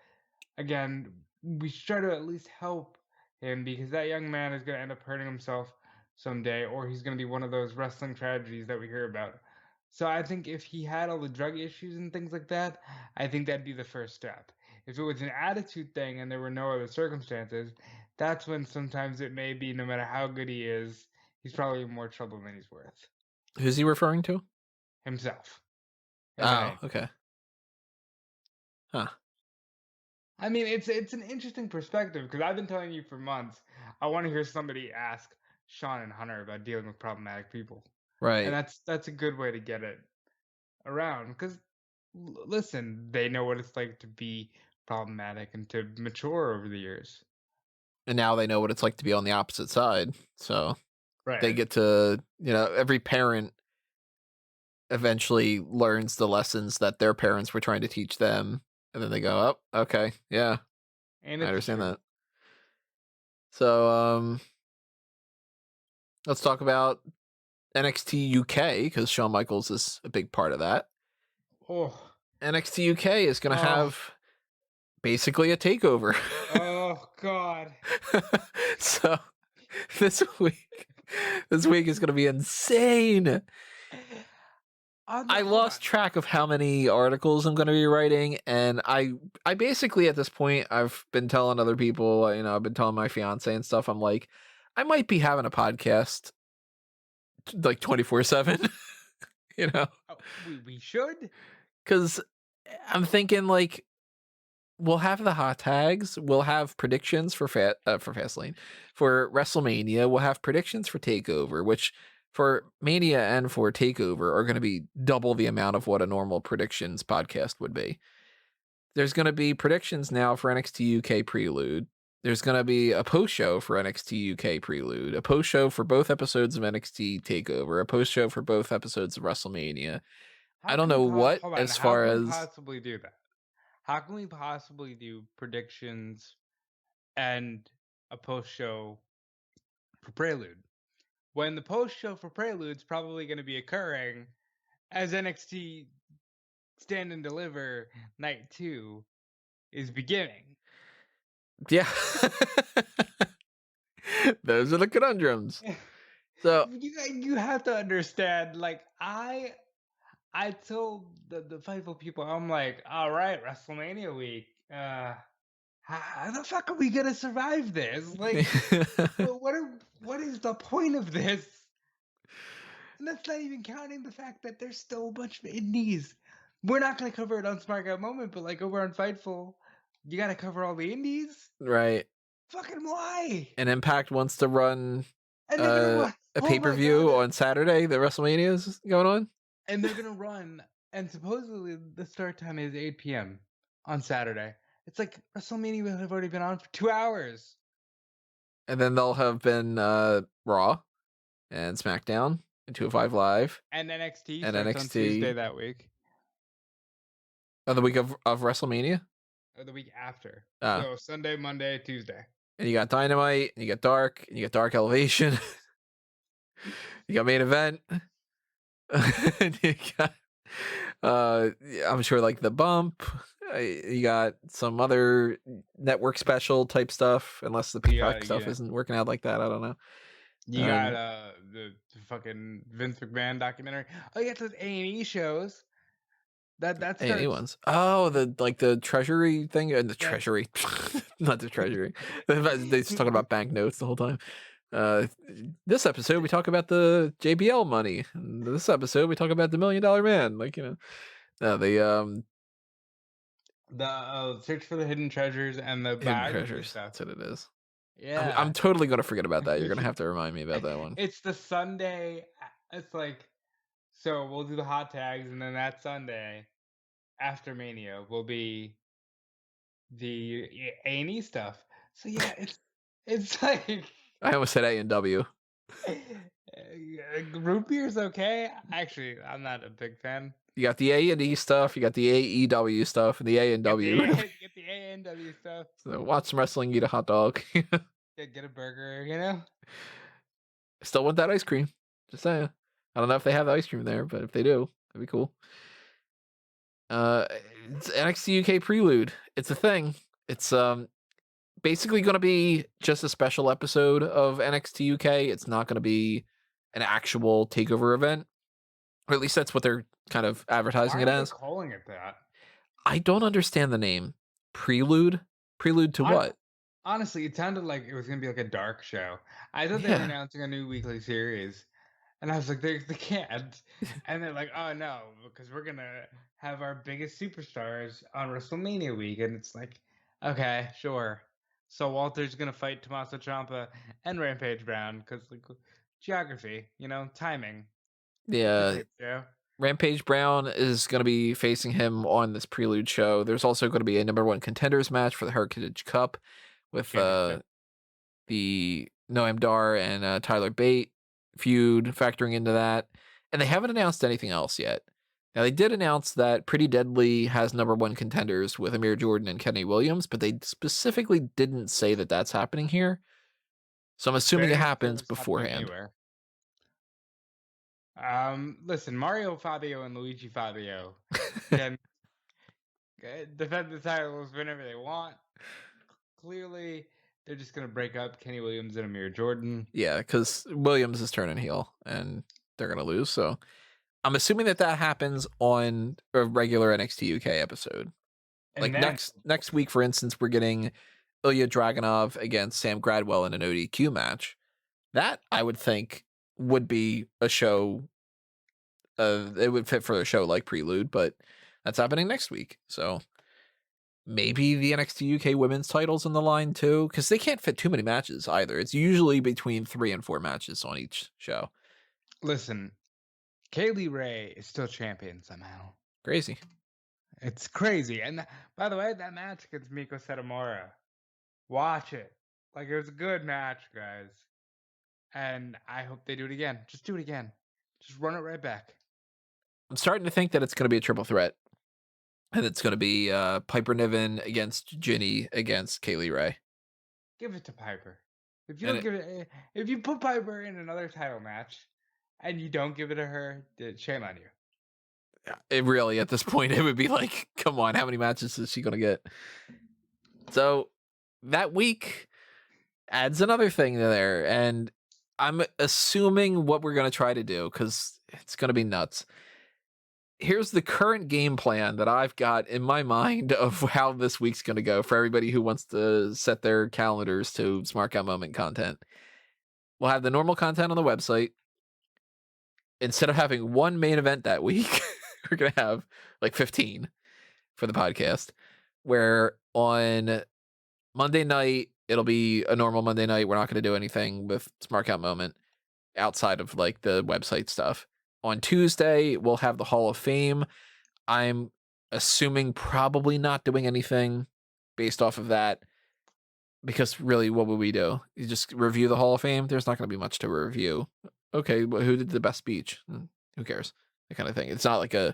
again, we should try to at least help him because that young man is going to end up hurting himself someday, or he's going to be one of those wrestling tragedies that we hear about. So I think if he had all the drug issues and things like that, I think that'd be the first step. If it was an attitude thing and there were no other circumstances, that's when sometimes it may be, no matter how good he is, he's probably in more trouble than he's worth. Who's he referring to? Himself. Oh, okay. Huh. I mean, it's an interesting perspective because I've been telling you for months, I want to hear somebody ask Shawn and Hunter about dealing with problematic people. Right. And that's a good way to get it around because, listen, they know what it's like to be problematic and to mature over the years. And now they know what it's like to be on the opposite side. So they Right. get to, every parent eventually learns the lessons that their parents were trying to teach them. And then they go, oh, okay. Yeah, And I it's understand true. that. So, let's talk about NXT UK because Shawn Michaels is a big part of that. Oh. NXT UK is going to Oh. have basically a takeover. Oh God. So this week is going to be insane. I Hold lost on. track of how many articles I'm going to be writing, and I basically at this point I've been telling other people, I've been telling my fiance and stuff. I'm like, I might be having a podcast like 24/7, Oh, we should. because I'm thinking like we'll have the hot tags, we'll have predictions for Fastlane, for WrestleMania, we'll have predictions for Takeover, which for Mania and for Takeover are going to be double the amount of what a normal predictions podcast would be. There's going to be predictions now for NXT UK Prelude. There's going to be a post show for NXT UK Prelude, a post show for both episodes of NXT Takeover, a post show for both episodes of WrestleMania. I don't know what Hold on. as How far can we as possibly do that? How can we possibly do predictions and a post show for Prelude when the post show for Prelude's probably going to be occurring as NXT Stand and Deliver Night 2 is beginning? yeah. Those are the conundrums. So You have to understand, like I told the Fightful people, I'm like, all right, WrestleMania week. How the fuck are we gonna survive this? Like, what is the point of this? And that's not even counting the fact that there's still a bunch of indies. We're not gonna cover it on Smark at the moment, but like over on Fightful, you gotta cover all the indies. right. Fucking why? And Impact wants to run And they're gonna run. a Oh my god! pay-per-view on Saturday. The WrestleMania is going on. And they're gonna run. And supposedly the start time is 8 p.m. on Saturday. It's like WrestleMania will have already been on for 2 hours. And then they'll have been Raw and SmackDown and 205 Live And NXT and starts on Tuesday NXT that week, on the week of WrestleMania. or the week after. Uh, So Sunday, Monday, Tuesday. and you got Dynamite, and you got Dark, and you got Dark Elevation. You got Main Event. And you got, I'm sure like the Bump. You got some other network special type stuff, unless the Peacock stuff isn't working out like that. I don't know. You got the fucking Vince McMahon documentary. Oh, you got those A&E shows. That A&E starts. ones. Oh, the Treasury thing, and the Yeah. Treasury, not the Treasury. They just talking about banknotes the whole time. This episode we talk about the JBL money. And this episode we talk about the $1 Million Man. Like the Search for the Hidden Treasures and the Hidden biography Treasures. stuff. That's what it is. Yeah. I'm totally gonna forget about that. You're gonna have to remind me about that one. It's the Sunday. It's like, so we'll do the hot tags, and then that Sunday after Mania will be the A&E stuff. So yeah, it's like I almost said A&W. root beer's okay. Actually, I'm not a big fan. You got the A&E stuff. You got the AEW stuff, and the A&W. Get the A&W stuff. So watch some wrestling, eat a hot dog. Get a burger, you know? Still want that ice cream. Just saying. I don't know if they have the ice cream there, but if they do, that'd be cool. It's NXT UK Prelude. It's a thing. It's basically going to be just a special episode of NXT UK. It's not going to be an actual takeover event, or at least that's what they're kind of advertising it as. Calling it that? I don't understand the name. Prelude. Prelude to what? Honestly, it sounded like it was gonna be like a dark show. I thought they were announcing a new weekly series, and I was like, they can't. And they're like, oh no, because we're gonna have our biggest superstars on WrestleMania week, and it's like, okay, sure. So Walter's gonna fight Tommaso Ciampa and Rampage Brown because like geography, timing. Yeah. Rampage Brown is going to be facing him on this Prelude show. There's also going to be a number one contenders match for the Heritage Cup with the Noam Dar and Tyler Bate feud factoring into that. And they haven't announced anything else yet. Now, they did announce that Pretty Deadly has number one contenders with Amir Jordan and Kenny Williams, but they specifically didn't say that that's happening here. So I'm assuming it happens beforehand. Listen, Mario Fabio and Luigi Fabio can defend the titles whenever they want. Clearly, they're just going to break up Kenny Williams and Amir Jordan. Yeah, because Williams is turning heel, and they're going to lose. So I'm assuming that happens on a regular NXT UK episode. And like next week, for instance, we're getting Ilya Dragunov against Sam Gradwell in an ODQ match. That, I would think, would be a show. It would fit for a show like Prelude, but that's happening next week. So maybe the NXT UK women's titles on the line too, because they can't fit too many matches either. It's usually between 3 and 4 matches on each show. Listen, Kaylee Ray is still champion somehow. Crazy. It's crazy. And by the way, that match against Miko Satomura, watch it. Like, it was a good match, guys. And I hope they do it again. Just do it again. Just run it right back. I'm starting to think that it's going to be a triple threat. And it's going to be Piper Niven against Ginny against Kaylee Ray. Give it to Piper. If you don't give it, if you put Piper in another title match and you don't give it to her, shame on you. It really, at this point, it would be like, come on, how many matches is she going to get? So that week adds another thing there. And I'm assuming what we're going to try to do, because it's going to be nuts. Here's the current game plan that I've got in my mind of how this week's going to go for everybody who wants to set their calendars to Smark Out Moment content. We'll have the normal content on the website. Instead of having one main event that week, we're going to have like 15 for the podcast, where on Monday night, it'll be a normal Monday night. We're not going to do anything with Smark Out Moment outside of like the website stuff. On Tuesday, we'll have the Hall of Fame. I'm assuming probably not doing anything based off of that, because really, what would we do? You just review the Hall of Fame? There's not going to be much to review. Okay, well, who did the best speech? Who cares? That kind of thing. It's not like a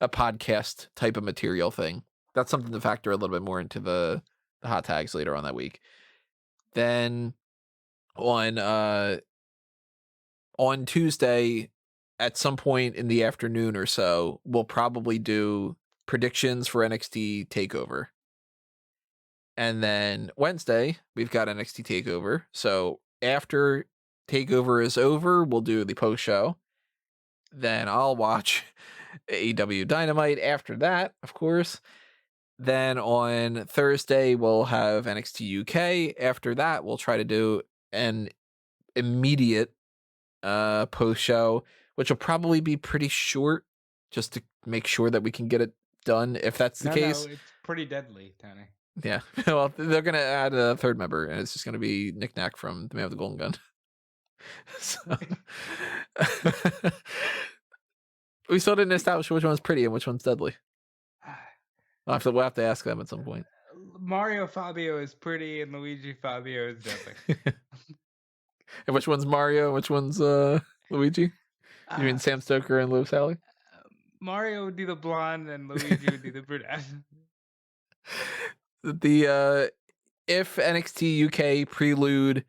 podcast type of material thing. That's something to factor a little bit more into the hot tags later on that week. Then on Tuesday, at some point in the afternoon or so, we'll probably do predictions for NXT TakeOver. And then Wednesday, we've got NXT TakeOver. So after TakeOver is over, we'll do the post show. Then I'll watch AEW Dynamite after that, of course. Then on Thursday, we'll have NXT UK. After that, we'll try to do an immediate post show, which will probably be pretty short, just to make sure that we can get it done, if that's the case. No, it's Pretty Deadly, Tony. Yeah. Well, they're going to add a third member, and it's just going to be Nick Knack from The Man with the Golden Gun. So, we still didn't establish which one's pretty and which one's deadly. We'll have to ask them at some point. Mario Fabio is pretty and Luigi Fabio is deadly. And which one's Mario and which one's Luigi? You mean Sam Stoker and Lewis Halley? Mario would do the blonde and Luigi would do the brunette. If NXT UK Prelude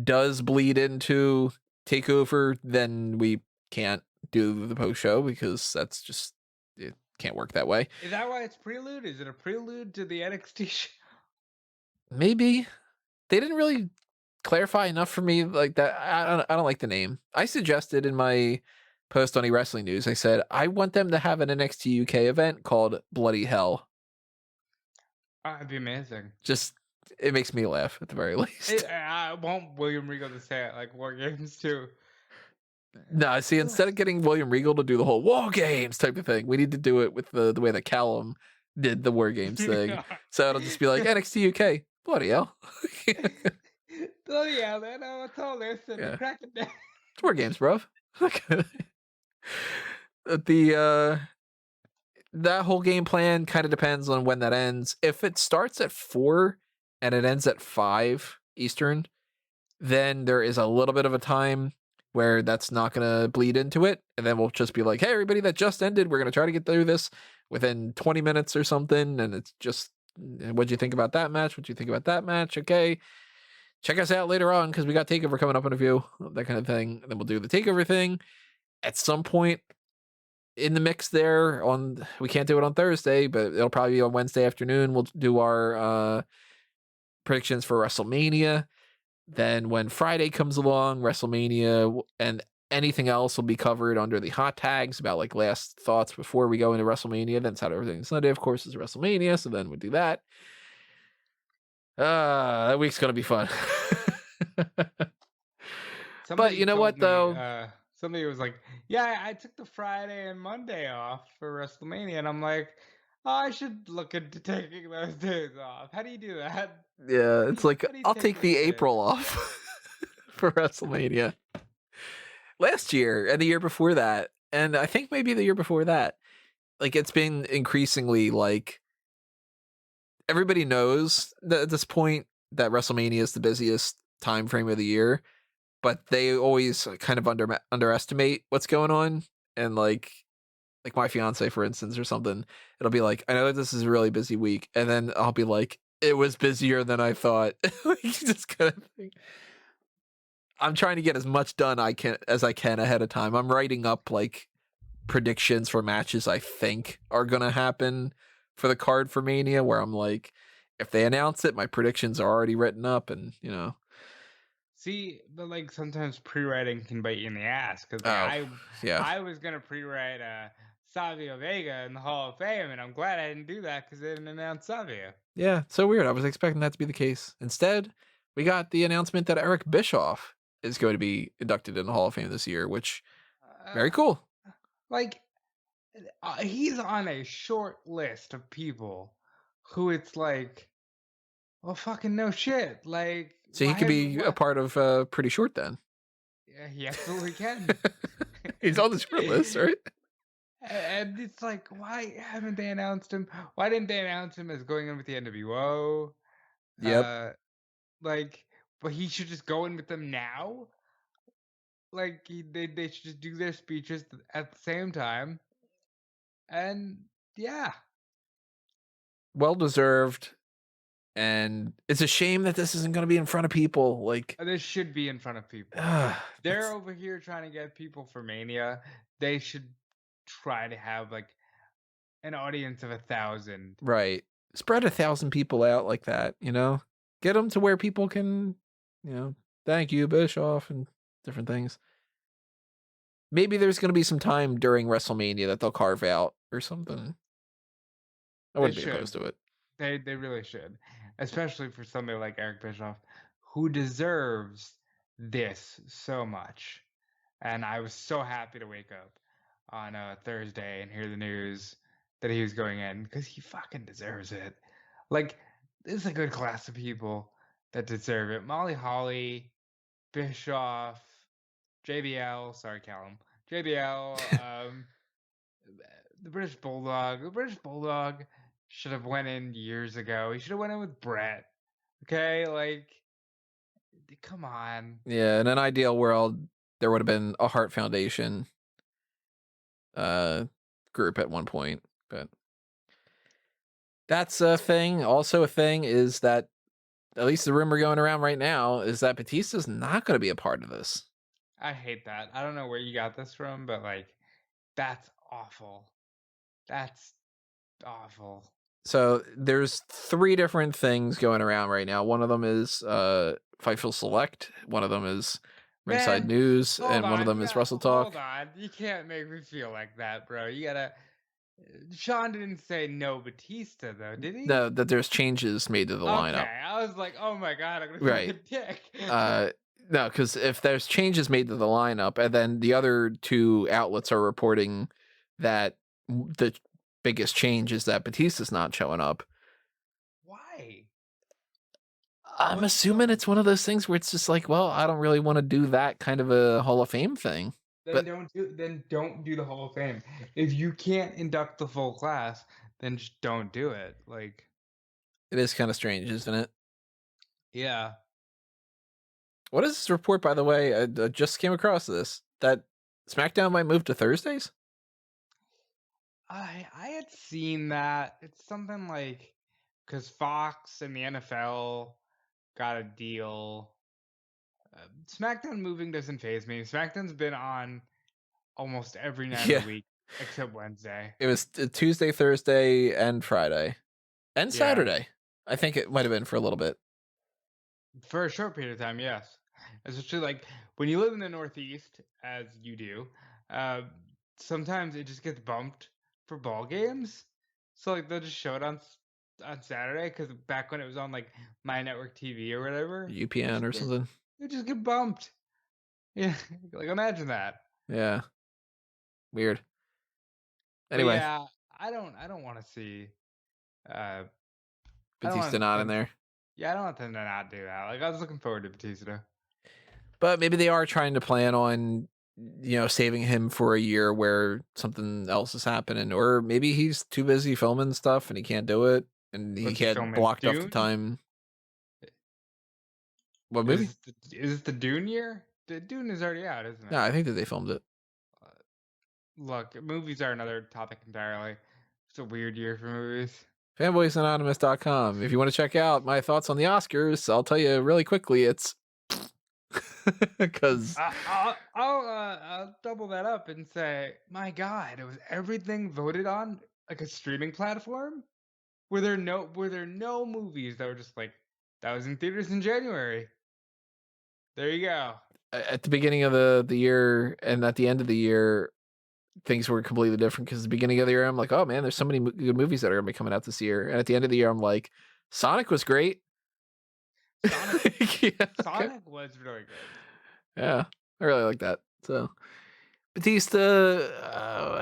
does bleed into TakeOver, then we can't do the post show, because that's just, it can't work that way. Is that why it's Prelude? Is it a prelude to the NXT show? Maybe. They didn't really clarify enough for me like that. I don't like the name. I suggested in my post on eWrestling News, I said I want them to have an NXT UK event called Bloody Hell. That'd be amazing. Just, it makes me laugh at the very least. I want William Regal to say it like War Games too. No, see, instead of getting William Regal to do the whole War Games type of thing, we need to do it with the way that Callum did the War Games thing. So it'll just be like NXT UK. Bloody hell. Bloody hell, man. I told this and crack it down. It's War Games, bro. That whole game plan kind of depends on when that ends. If it starts at 4 and it ends at 5 Eastern, then there is a little bit of a time where that's not going to bleed into it. And then we'll just be like, hey, everybody, that just ended. We're going to try to get through this within 20 minutes or something. And it's just, what'd you think about that match? What'd you think about that match? Okay. Check us out later on because we got TakeOver coming up in a few, that kind of thing. And then we'll do the TakeOver thing at some point in the mix there. We can't do it on Thursday, but it'll probably be on Wednesday afternoon. We'll do our predictions for WrestleMania. Then when Friday comes along, WrestleMania and anything else will be covered under the hot tags about like last thoughts before we go into WrestleMania. Then Saturday, everything Sunday, of course, is WrestleMania. So then we do that. That week's gonna be fun. But you know what, though? Somebody was like, "Yeah, I took the Friday and Monday off for WrestleMania," and I'm like, "Oh, I should look into taking those days off." How do you do that? Yeah, it's like How do you I'll take take the those days? April off for WrestleMania. Last year and the year before that, and I think maybe the year before that, like it's been increasingly like everybody knows that at this point that WrestleMania is the busiest time frame of the year, but they always kind of underestimate what's going on. And like my fiance, for instance, or something, it'll be like, I know that this is a really busy week, and then I'll be like, it was busier than I thought. Like, just kind of thing. I'm trying to get as much done as I can ahead of time. I'm writing up like predictions for matches I think are gonna happen for the card for Mania, where I'm like, if they announce it, my predictions are already written up, and you know. See, but like sometimes pre-writing can bite you in the ass because like Oh, yeah. I was gonna pre-write Savio Vega in the Hall of Fame, and I'm glad I didn't do that because they didn't announce Savio. Yeah, so weird. I was expecting that to be the case. Instead, we got the announcement that Eric Bischoff is going to be inducted in the Hall of Fame this year, which very Uh, cool. like he's on a short list of people who it's like, well, fucking no shit. Like, So he could why? be a What? part of Pretty Short then. Yeah, he absolutely can. He's on the short list, right? And it's like, why haven't they announced him? Why didn't they announce him as going in with the NWO? Yep. Uh, like, but he should just go in with them now. Like, they should just do their speeches at the same time. And yeah, Well deserved. And it's a shame that this isn't going to be in front of people. Like, this should be in front of people. They're over here trying to get people for Mania. They should try to have like an audience of 1,000. right. Spread 1,000 people out like that, you know? Get them to where people can, you know, thank you, Bischoff, and different things. Maybe there's going to be some time during WrestleMania that they'll carve out or something. I They wouldn't be should. opposed to it. They really should, especially for somebody like Eric Bischoff, who deserves this so much. And I was so happy to wake up on Thursday and hear the news that he was going in because he fucking deserves it. Like, this is a good class of people that deserve it. Molly Holly, Bischoff, JBL, sorry, Callum, JBL, the British Bulldog. The British Bulldog should have went in years ago. He should have went in with Brett. Okay, like, come on. Yeah, in an ideal world, there would have been a Heart Foundation group at one point, but that's a thing. Also, a thing is that at least the rumor going around right now is that Batista's not going to be a part of this. I hate that. I don't know where you got this from, but like, that's awful. That's awful. So there's 3 different things going around right now. One of them is Fightful Select. One of them is Ringside Man, News, hold and one of on. them is Wrestle Talk. Hold on. You can't make me feel like that, bro. You gotta. Sean didn't say no Batista, though, did he? No, that there's changes made to the lineup. Okay, I was like, oh my god, I'm gonna feel Right. like a dick. No, because if there's changes made to the lineup, and then the other 2 outlets are reporting that the biggest change is that Batista's not showing up. Why? I'm What's assuming it's one of those things where it's just like, well, I don't really want to do that kind of a Hall of Fame thing. But don't do the Hall of Fame. If you can't induct the full class, then just don't do it. Like, it is kind of strange, isn't it? yeah. What is this report, by the way? I just came across this, that SmackDown might move to Thursdays? I had seen that. It's something like because Fox and the NFL got a deal. SmackDown moving doesn't phase me. SmackDown's been on almost every night of Yeah. the week except Wednesday. It was Tuesday, Thursday, and Friday. And Yeah. Saturday. I think it might have been for a little bit. For a short period of time, yes. Especially like when you live in the Northeast, as you do, uh, sometimes it just gets bumped for ball games. So like they'll just show it on Saturday because back when it was on like My Network TV or whatever, UPN or something. it just get bumped. Yeah, like imagine that. Yeah. Weird. But Anyway, yeah, I don't want to see. I don't Batista want not in them. there. Yeah, I don't want them to not do that. Like I was looking forward to Batista. But maybe they are trying to plan on, saving him for a year where something else is happening. Or maybe he's too busy filming stuff and he can't do it. And he What's he can't filming? block off the Dune? time. What movie? Is this the Dune year? The Dune is already out, isn't it? No, I think that they filmed it. Look, movies are another topic entirely. It's a weird year for movies. Fanboysanonymous.com. If you want to check out my thoughts on the Oscars, I'll tell you really quickly. It's because I'll double that up and say, my God, it was everything voted on like a streaming platform. Were there no movies that were just like that was in theaters in January? There you go. at the beginning of the year and at the end of the year, things were completely different. Because at the beginning of the year, I'm like, oh man, there's so many good movies that are gonna be coming out this year. And at the end of the year, I'm like, Sonic was great. Sonic, Yeah, Sonic was really good. yeah, I really like that. So Batista,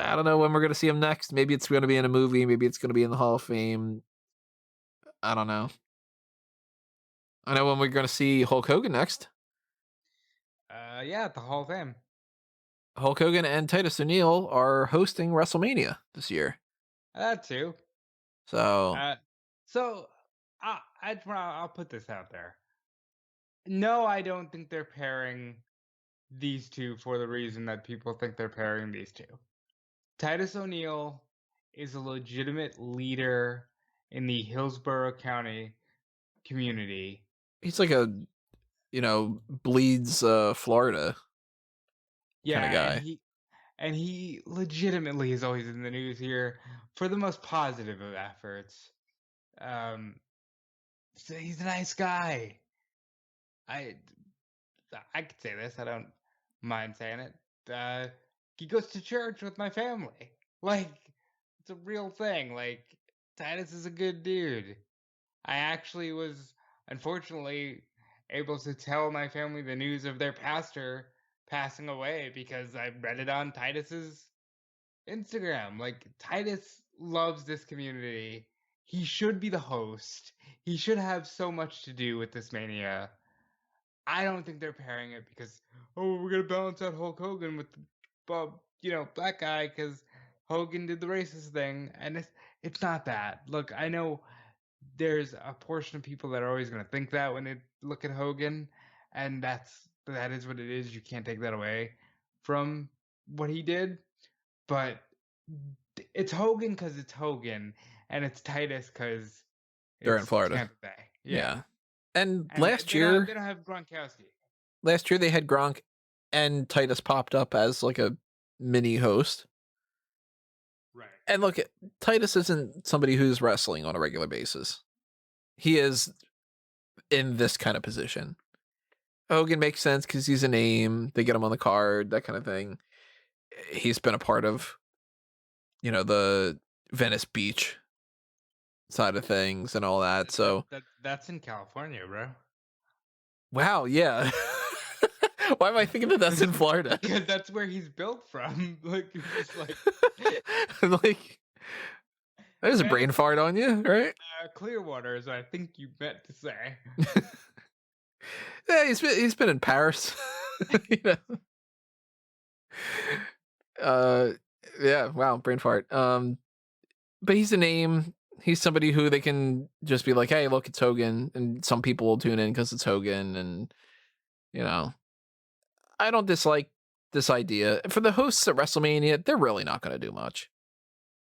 I don't know when we're gonna see him next. Maybe it's gonna be in a movie. Maybe it's gonna be in the Hall of Fame. I don't know. I know when we're gonna see Hulk Hogan next. Yeah, at the Hall of Fame. Hulk Hogan and Titus O'Neil are hosting WrestleMania this year. That too. So So I'll put this out there. No, I don't think they're pairing these two for the reason that people think they're pairing these two. Titus O'Neil is a legitimate leader in the Hillsborough County community. he's like a, bleeds Florida kind of guy. And he legitimately is always in the news here for the most positive of efforts. So he's a nice guy. I could say this. I don't mind saying it. He goes to church with my family. Like it's a real thing. Like Titus is a good dude. I actually was unfortunately able to tell my family the news of their pastor passing away because I read it on Titus's Instagram. Like Titus loves this community. He should be the host. He should have so much to do with this mania. I don't think they're pairing it because we're gonna balance out Hulk Hogan with the black guy because Hogan did the racist thing, and it's not that. Look, I know there's a portion of people that are always gonna think that when they look at Hogan, and that is what it is. You can't take that away from what he did, but it's Hogan because it's Hogan, and it's Titus because They're in it's Florida. Tampa Bay. Yeah. And And last they year don't have Gronkowski. Last year they had Gronk and Titus popped up as like a mini host. Right. And look, Titus isn't somebody who's wrestling on a regular basis. He is in this kind of position. Hogan makes sense because he's a name. They get him on the card, that kind of thing. He's been a part of, the Venice Beach side of things and all that. So That's in California, bro. wow, yeah. Why am I thinking that that's in Florida? Because that's where he's built from. Like, it's like, like, there's a brain fart on you, right? Clearwater is what I think you meant to say. Yeah, he's been in Paris. uh, yeah, wow, brain fart. But he's a name. He's somebody who they can just be like, hey, look, it's Hogan, and some people will tune in because it's Hogan, and you know, I don't dislike this idea. For the hosts at WrestleMania, they're really not going to do much.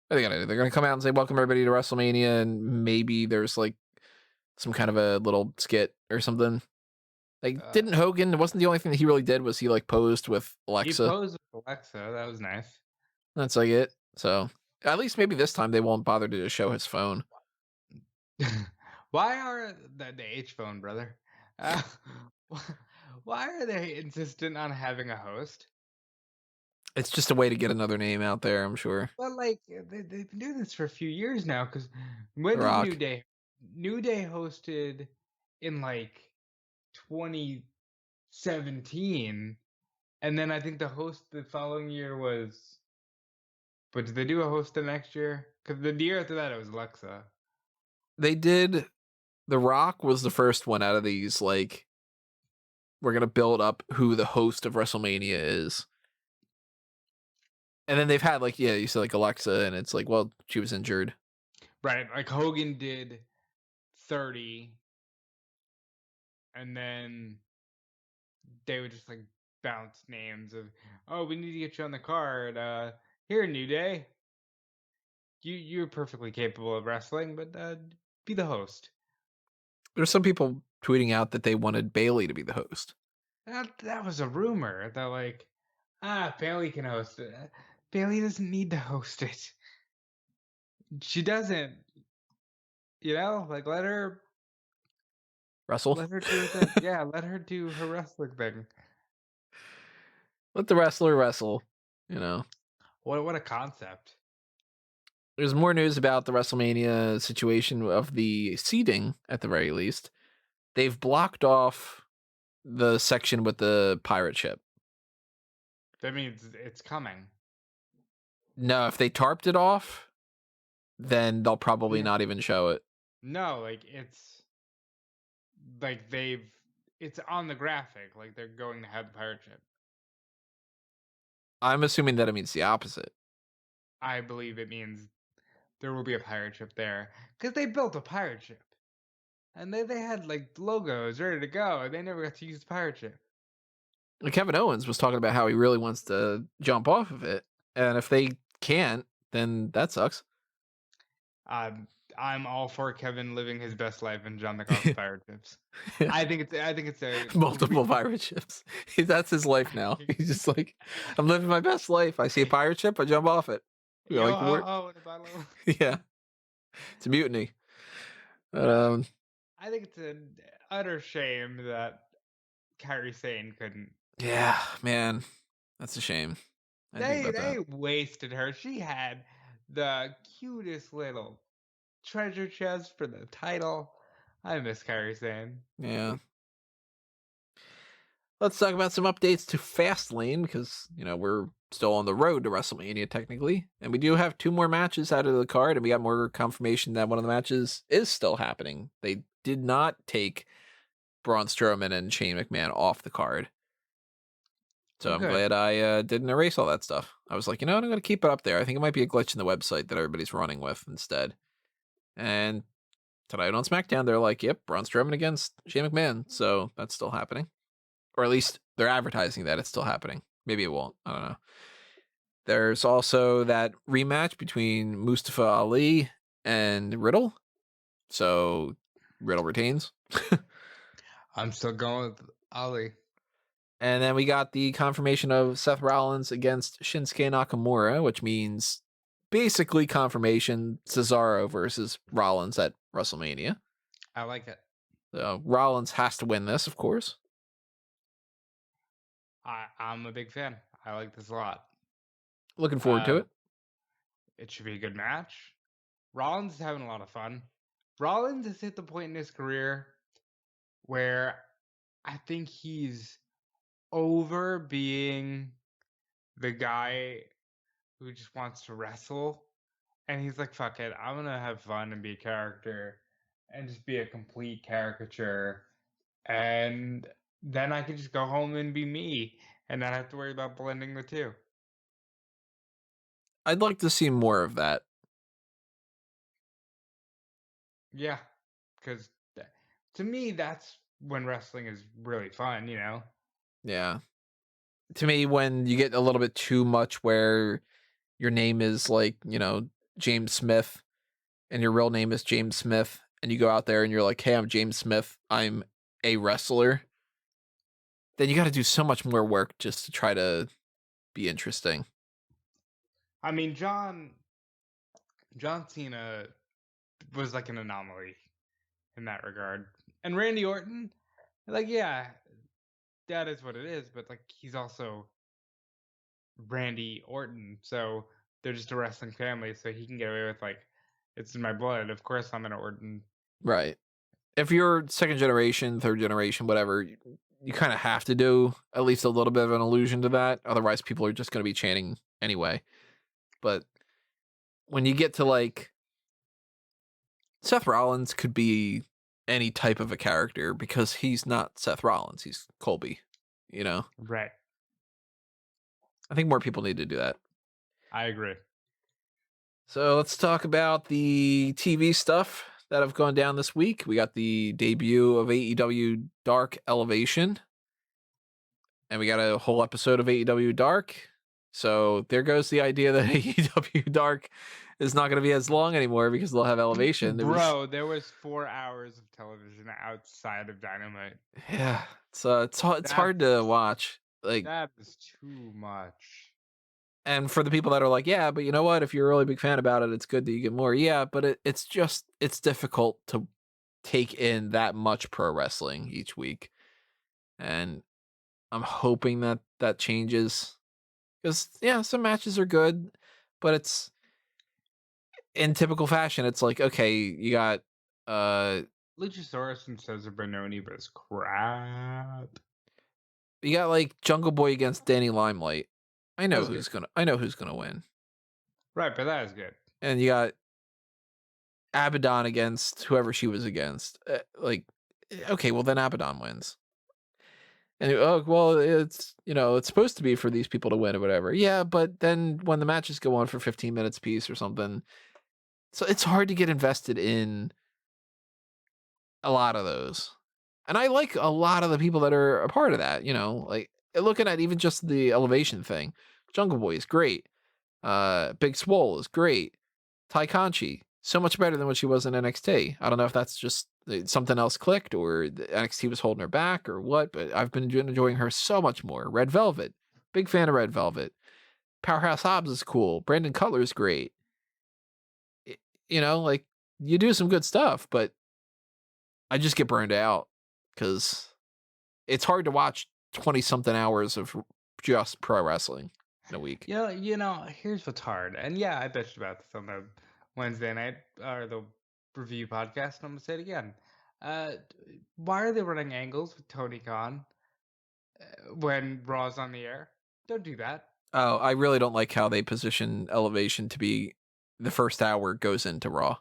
What are they going to do? They're going to come out and say, welcome everybody to WrestleMania, and maybe there's like some kind of a little skit or something. Like, didn't Hogan, it wasn't the only thing that he really did was he like posed with He Alexa. posed with Alexa. That was nice. That's like it. So at least maybe this time they won't bother to just show his phone. Why are the H phone, brother? Uh, why are they insistent on having a host? It's just a way to get another name out there, I'm sure. Well, like they've been doing this for a few years now. Because The when did Rock. New Day hosted in like 2017, and then I think the host the following year was. But did they do a host the next year? Because the year after that it was Alexa. They did. The Rock was the first one out of these, like, we're going to build up who the host of WrestleMania is. And then they've had, like, yeah, you said, like, Alexa, and it's like, well, she was injured. Right, like Hogan did 30, and then they would just like bounce names of, oh, we need to get you on the card. Here, New Day, you're perfectly capable of wrestling, but be the host. There's some people tweeting out that they wanted Bayley to be the host. That was a rumor that like, Bayley can host it. Bayley doesn't need to host it. She doesn't. Like let her Wrestle? do her thing. Yeah, let her do her wrestling thing. Let the wrestler wrestle, you know. What a concept. There's more news about the WrestleMania situation of the seating, at the very least. They've blocked off the section with the pirate ship. That means it's coming. No, if they tarped it off, then they'll probably No. not even show it. No, like it's like it's on the graphic, like they're going to have the pirate ship. I'm assuming that it means the opposite. I believe it means there will be a pirate ship there because they built a pirate ship and they had like logos ready to go and they never got to use the pirate ship. Kevin Owens was talking about how he really wants to jump off of it, and if they can't, then that sucks. I'm all for Kevin living his best life and jumping off the pirate ships. I think it's a Multiple pirate ships. That's his life now. He's just like, I'm living my best life. I see a pirate ship, I jump off it. You're like, in a bottle. yeah, it's a mutiny. I think it's an utter shame that Kairi Sane couldn't. Yeah, man, that's a shame. I think about They that. wasted her. She had the cutest little treasure chest for the title. I miss Kairi Sane. Yeah. Let's talk about some updates to Fastlane because, we're still on the road to WrestleMania technically. And we do have 2 more matches out of the card, and we got more confirmation that one of the matches is still happening. They did not take Braun Strowman and Shane McMahon off the card. So I'm glad I didn't erase all that stuff. I was like, I'm going to keep it up there. I think it might be a glitch in the website that everybody's running with instead. And tonight on SmackDown, they're like, yep, Braun Strowman against Shane McMahon. So that's still happening. Or at least they're advertising that it's still happening. Maybe it won't. I don't know. There's also that rematch between Mustafa Ali and Riddle. So Riddle retains. I'm still going with Ali. And then we got the confirmation of Seth Rollins against Shinsuke Nakamura, which means basically confirmation Cesaro versus Rollins at WrestleMania. I like it. So Rollins has to win this, of course. I'm a big fan. I like this a lot. Looking forward to it. It should be a good match. Rollins is having a lot of fun. Rollins has hit the point in his career where I think he's over being the guy who just wants to wrestle. And he's like, fuck it, I'm gonna have fun and be a character and just be a complete caricature. And then I can just go home and be me. and not have to worry about blending the two. I'd like to see more of that. Yeah, because to me, that's when wrestling is really fun, you know? Yeah. To me, when you get a little bit too much where your name is like, James Smith and your real name is James Smith, and you go out there and you're like, hey, I'm James Smith, I'm a wrestler, then you got to do so much more work just to try to be interesting. I mean, John Cena was like an anomaly in that regard. And Randy Orton, like, yeah, that is what it is, but like he's also Randy Orton, so they're just a wrestling family, so he can get away with like, it's in my blood. Of course, I'm an Orton. Right. If you're second generation, third generation, whatever, you kind of have to do at least a little bit of an allusion to that. Otherwise, people are just going to be chanting anyway. But when you get to like Seth Rollins could be any type of a character because he's not Seth Rollins. He's Colby, Right. I think more people need to do that. I agree. So let's talk about the TV stuff that have gone down this week. We got the debut of AEW Dark Elevation, and we got a whole episode of AEW Dark. So there goes the idea that AEW Dark is not going to be as long anymore because they'll have Elevation. Bro, there was 4 hours of television outside of Dynamite. Yeah, it's hard to watch. Like, that is too much. And for the people that are like, yeah, but you know what? If you're a really big fan about it, it's good that you get more. Yeah, but it's difficult to take in that much pro wrestling each week. And I'm hoping that changes. Because, yeah, some matches are good, but it's in typical fashion. It's like, okay, you got Luchasaurus and Cesar Bononi was crap. you got like Jungle Boy against Danny Limelight. I know who's good. gonna win. Right, but that is good. And you got Abaddon against whoever she was against. Okay, well then Abaddon wins. And well, it's it's supposed to be for these people to win or whatever. Yeah, but then when the matches go on for 15 minutes piece or something, so it's hard to get invested in a lot of those. And I like a lot of the people that are a part of that. Like looking at even just the Elevation thing. Jungle Boy is great. Big Swole is great. Tai Conchi, so much better than what she was in NXT. I don't know if that's just something else clicked or the NXT was holding her back or what, but I've been enjoying her so much more. Red Velvet, big fan of Red Velvet. Powerhouse Hobbs is cool. Brandon Cutler is great. Like you do some good stuff, but I just get burned out because it's hard to watch 20 something hours of just pro wrestling in a week. Yeah, here's what's hard. And yeah, I bitched about this on the Wednesday night or the review podcast, and I'm gonna say it again. Why are they running angles with Tony Khan when Raw's on the air? Don't do that. Oh, I really don't like how they position Elevation to be the first hour goes into Raw.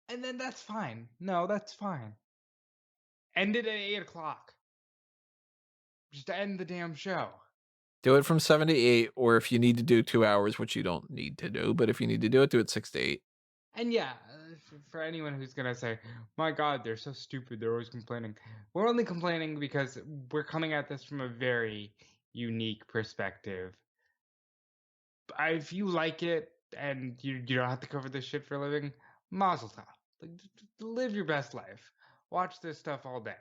And then that's fine. No, that's fine. End it at 8 o'clock. Just end the damn show. Do it from 7 to 8, or if you need to do 2 hours, which you don't need to do, but if you need to do it 6 to 8. And yeah, for anyone who's gonna say, "My God, they're so stupid. They're always complaining." We're only complaining because we're coming at this from a very unique perspective. If you like it and you don't have to cover this shit for a living, mazel tov. Like, live your best life. Watch this stuff all day.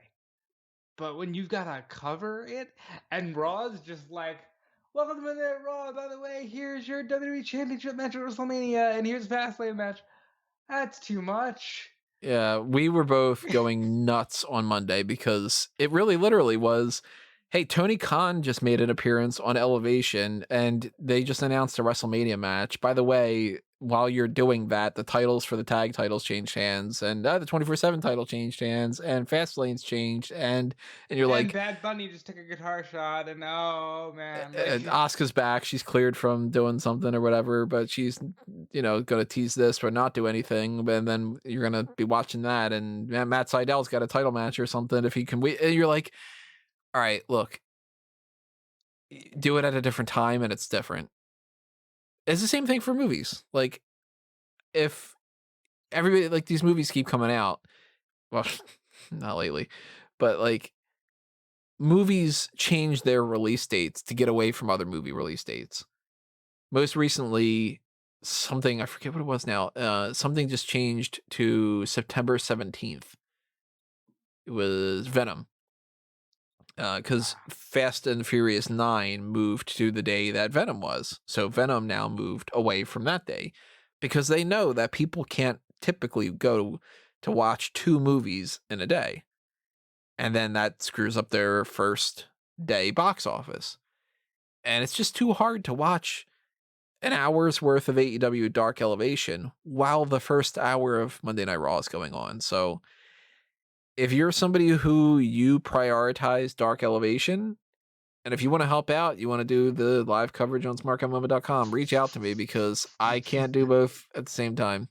But when you've got to cover it, and Raw's just like, "Welcome to Monday Night Raw. By the way, here's your WWE Championship match at WrestleMania, and here's Fastlane match." That's too much. Yeah, we were both going nuts on Monday because it really literally was, hey, Tony Khan just made an appearance on Elevation and they just announced a WrestleMania match. By the way, while you're doing that, the titles for the tag titles changed hands and the 24/7 title changed hands and Fastlane's changed and you're And like, Bad Bunny just took a guitar shot, and oh man, and like, Asuka's back. She's cleared from doing something or whatever, but she's, going to tease this but not do anything. And then you're going to be watching that. And Matt Seidel's got a title match or something if he can win. And you're like, all right, look, do it at a different time and it's different. It's the same thing for movies. Like, if everybody, like, these movies keep coming out, well, not lately, but like movies change their release dates to get away from other movie release dates. Most recently, something, I forget what it was now. Something just changed to September 17th. It was Venom. Because Ah, Fast and Furious 9 moved to the day that Venom was. So Venom now moved away from that day because they know that people can't typically go to watch 2 movies in a day. And then that screws up their first day box office. And it's just too hard to watch an hour's worth of AEW Dark Elevation while the first hour of Monday Night Raw is going on. So if you're somebody who you prioritize Dark Elevation, and if you want to help out, you want to do the live coverage on smarkonmoment.com, reach out to me because I can't do both at the same time.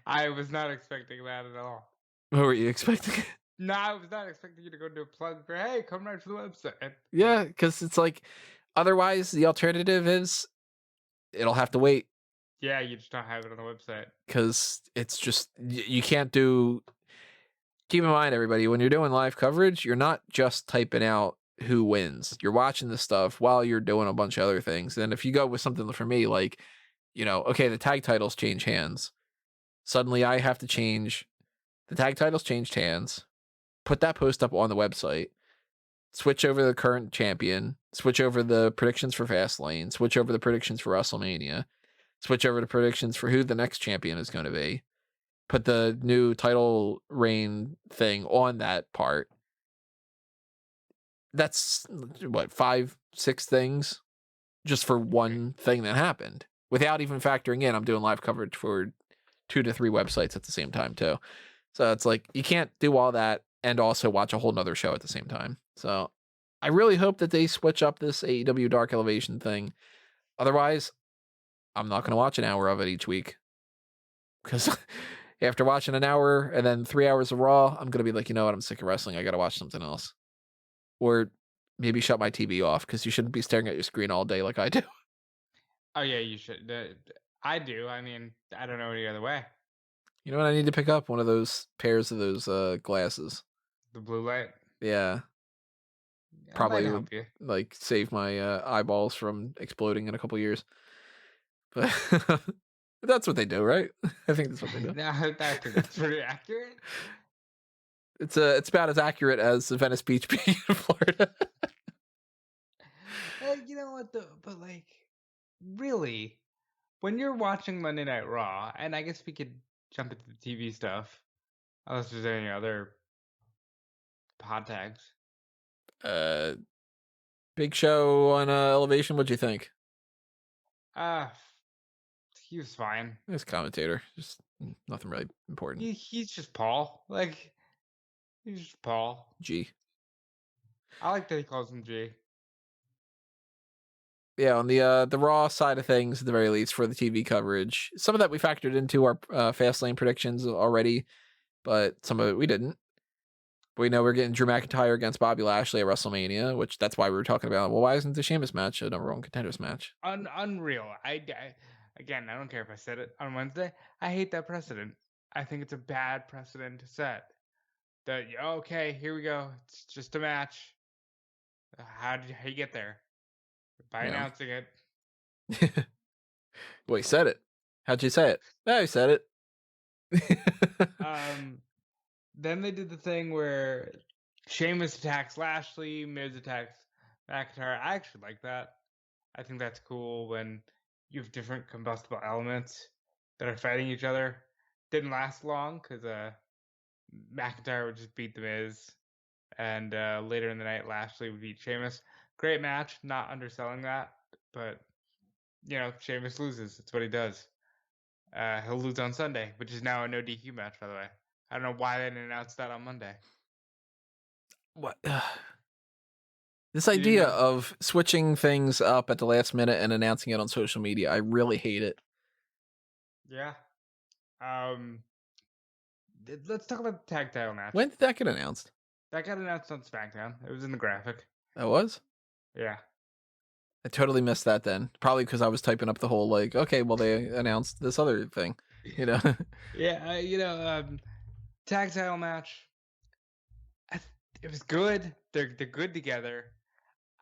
I was not expecting that at all. What were you expecting? No, I was not expecting you to go do a plug for, hey, come right to the website. Yeah, because it's like, otherwise the alternative is it'll have to wait Yeah, you just don't have it on the website. because it's just, you can't do. Keep in mind, everybody, when you're doing live coverage, you're not just typing out who wins. You're watching the stuff while you're doing a bunch of other things. And if you go with something for me, like, okay, the tag titles change hands. Suddenly I have to change the tag titles changed hands, put that post up on the website, switch over the current champion, switch over the predictions for Fastlane, switch over the predictions for WrestleMania, switch over the predictions for who the next champion is going to be, put the new title reign thing on that part. That's what, 5, 6 things just for one thing that happened without even factoring in I'm doing live coverage for 2 to 3 websites at the same time too. So it's like, you can't do all that and also watch a whole nother show at the same time. So I really hope that they switch up this AEW Dark Elevation thing. Otherwise, I'm not going to watch an hour of it each week because after watching an hour and then 3 hours of Raw, I'm going to be like, you know what? I'm sick of wrestling. I got to watch something else. Or maybe shut my TV off because you shouldn't be staring at your screen all day like I do. Oh, yeah, you should. I do. I mean, I don't know any other way. You know what? I need to pick up one of those pairs of those glasses. The blue light, Yeah, I might probably would help you. like save my eyeballs from exploding in a couple years. But that's what they do, right? I think that's what they do. No, I think that's pretty accurate. It's about as accurate as Venice Beach being in Florida. You know what, though? But, like, really, when you're watching Monday Night Raw, and I guess we could jump into the TV stuff, unless there's any other hot tags. uh, Big Show on Elevation. What'd you think? Uh, he was fine. This commentator, just nothing really important. He's just Paul. Like, he's just Paul. G. I like that he calls him G. Yeah, on the Raw side of things, at the very least, for the TV coverage, some of that we factored into our Fastlane predictions already, but some of it we didn't. We know we're getting Drew McIntyre against Bobby Lashley at WrestleMania, which that's why we were talking about. Well, why isn't the Sheamus match a number 1 contenders match? Unreal. Again, I don't care if I said it on Wednesday. I hate that precedent. I think it's a bad precedent to set. That, okay, here we go. It's just a match. How you get there? By Yeah. announcing it. Well, he said it. How'd you say it? No, he said it. Then they did the thing where Sheamus attacks Lashley, Miz attacks McIntyre. I actually like that. I think that's cool when you have different combustible elements that are fighting each other. Didn't last long because McIntyre would just beat the Miz, and later in the night Lashley would beat Sheamus. Great match, not underselling that, but Sheamus loses. It's what he does. He'll lose on Sunday, which is now a no DQ match, by the way. I don't know why they didn't announce that on Monday. What? This You didn't idea know? of switching things up at the last minute and announcing it on social media, I really hate it. Yeah. Let's talk about the tag title match. When did that get announced? That got announced on SmackDown. It was in the graphic. That was? Yeah. I totally missed that then. Probably because I was typing up the whole like, okay, well they announced this other thing, you know. Yeah, tag title match. It was good. They're good together.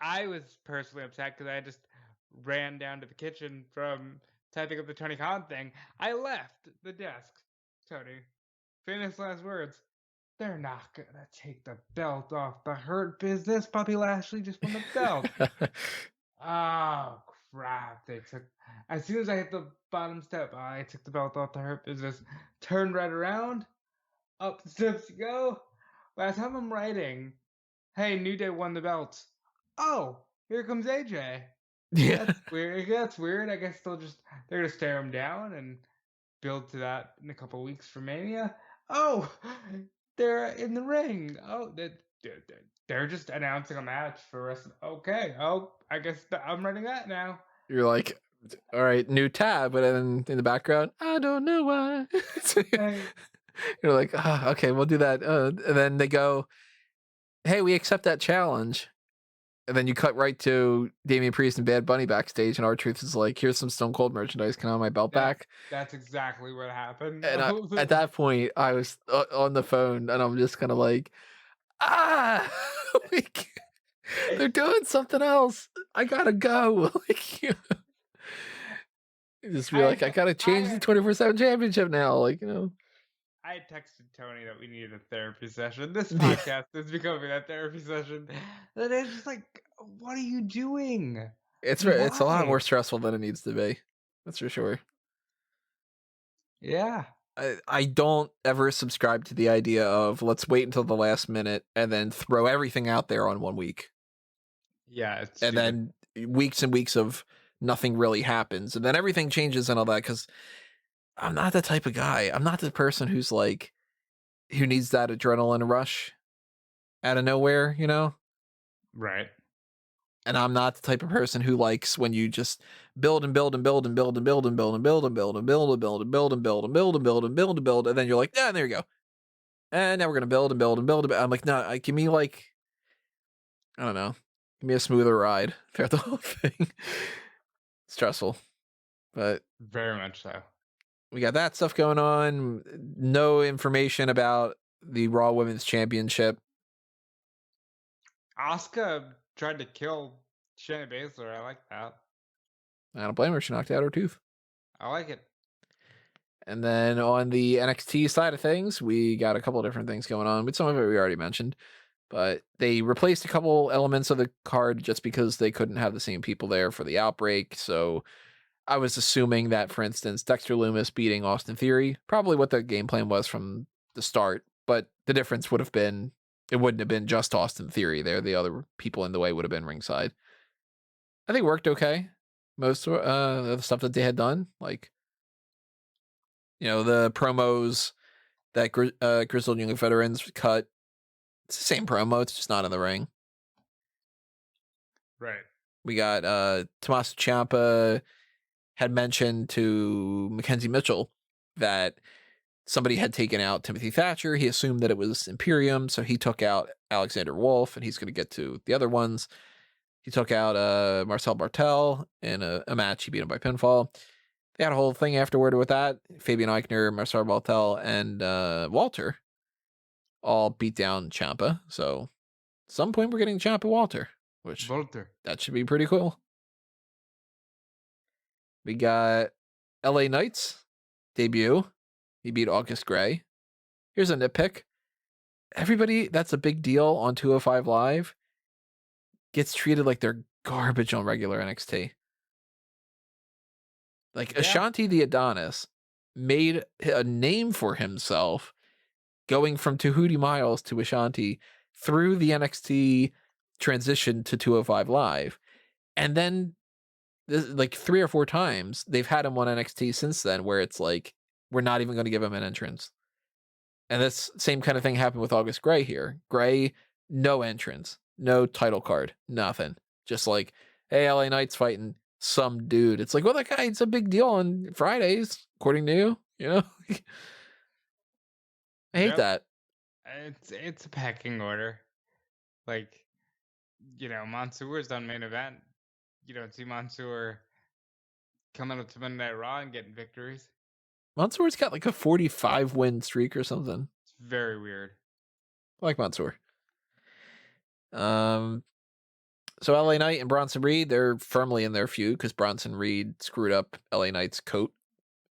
I was personally upset because I just ran down to the kitchen from typing up the Tony Khan thing. I left the desk. Tony, famous last words. They're not gonna take the belt off the Hurt Business. Bobby Lashley just won the belt. Oh crap! They took as soon as I hit the bottom step, I took the belt off the Hurt Business, turned right around, up the steps to go. By the time I'm writing, hey, New Day won the belt. Oh, here comes AJ. Yeah. That's weird. That's weird. I guess they're gonna stare him down and build to that in a couple weeks for Mania. Oh, they're in the ring. Oh, they're just announcing a match for rest. Okay. Oh, I guess I'm running that now. You're like, all right, new tab, but then in the background, I don't know why. Hey, You're like, okay, we'll do that. And then they go, hey, we accept that challenge. And then you cut right to Damian Priest and Bad Bunny backstage, and R-Truth is like, here's some Stone Cold merchandise. Can I have my belt back? that's exactly what happened. And at that point, I was on the phone, and I'm just kind of like, like, they're doing something else. I gotta go. Like, just be like, I gotta change the 24/7 championship now. Like, I texted Tony that we needed a therapy session. This podcast is becoming that therapy session. And it's just like, what are you doing? it's a lot Why? more stressful than it needs to be. That's for sure. Yeah. I don't ever subscribe to the idea of let's wait until the last minute and then throw everything out there on 1 week. Yeah, it's And stupid. then weeks and weeks of nothing really happens. And then everything changes and all that because I'm not the type of guy. I'm not the person who's like, who needs that adrenaline rush out of nowhere, Right. And I'm not the type of person who likes when you just build and build and build and build and build and build and build and build and build and build and build and build and build and build and build and build, and then you're like, yeah, there you go. And now we're gonna build and build and build. I'm like, no, give me like, I don't know, give me a smoother ride throughout the whole thing. Stressful, but Very much so. we got that stuff going on. No information about the Raw Women's Championship. Asuka tried to kill Shayna Baszler. I like that. I don't blame her. She knocked out her tooth. I like it. And then on the NXT side of things, we got a couple of different things going on. With some of it we already mentioned, but they replaced a couple elements of the card just because they couldn't have the same people there for the outbreak. So I was assuming that, for instance, Dexter Lumis beating Austin Theory, probably what the game plan was from the start, but the difference would have been, it wouldn't have been just Austin Theory there. The other people in the way would have been ringside. I think it worked okay. Most of the stuff that they had done, like, the promos that Grizzled Young Veterans cut, it's the same promo, it's just not in the ring. Right. We got Tommaso Ciampa had mentioned to Mackenzie Mitchell that somebody had taken out Timothy Thatcher. He assumed that it was Imperium, so he took out Alexander Wolf, and he's going to get to the other ones. He took out Marcel Bartel in a match. He beat him by pinfall. They had a whole thing afterward with that. Fabian Eichner, Marcel Bartel, and Walter all beat down Ciampa. So at some point we're getting Ciampa Walter, which Volter. that should be pretty cool. We got LA Knights debut. He beat August Gray. Here's a nitpick. Everybody that's a big deal on 205 Live gets treated like they're garbage on regular NXT. Like Yeah. Ashanti the Adonis made a name for himself going from Tahuti Miles to Ashanti through the NXT transition to 205 Live. And then like 3 or 4 times they've had him on NXT since then where it's like, we're not even going to give him an entrance. And this same kind of thing happened with August Gray here. Gray, no entrance, no title card, nothing. Just like, hey, LA Knight's fighting some dude. It's like, well, that guy's a big deal on Fridays, according to you. I hate that. It's a pecking order. Like, Mansoor's done main event you don't see Mansoor coming up to Monday Night Raw and getting victories. Mansoor's got like a 45 win streak or something. It's very weird. I like Mansoor. So LA Knight and Bronson Reed, they're firmly in their feud because Bronson Reed screwed up LA Knight's coat.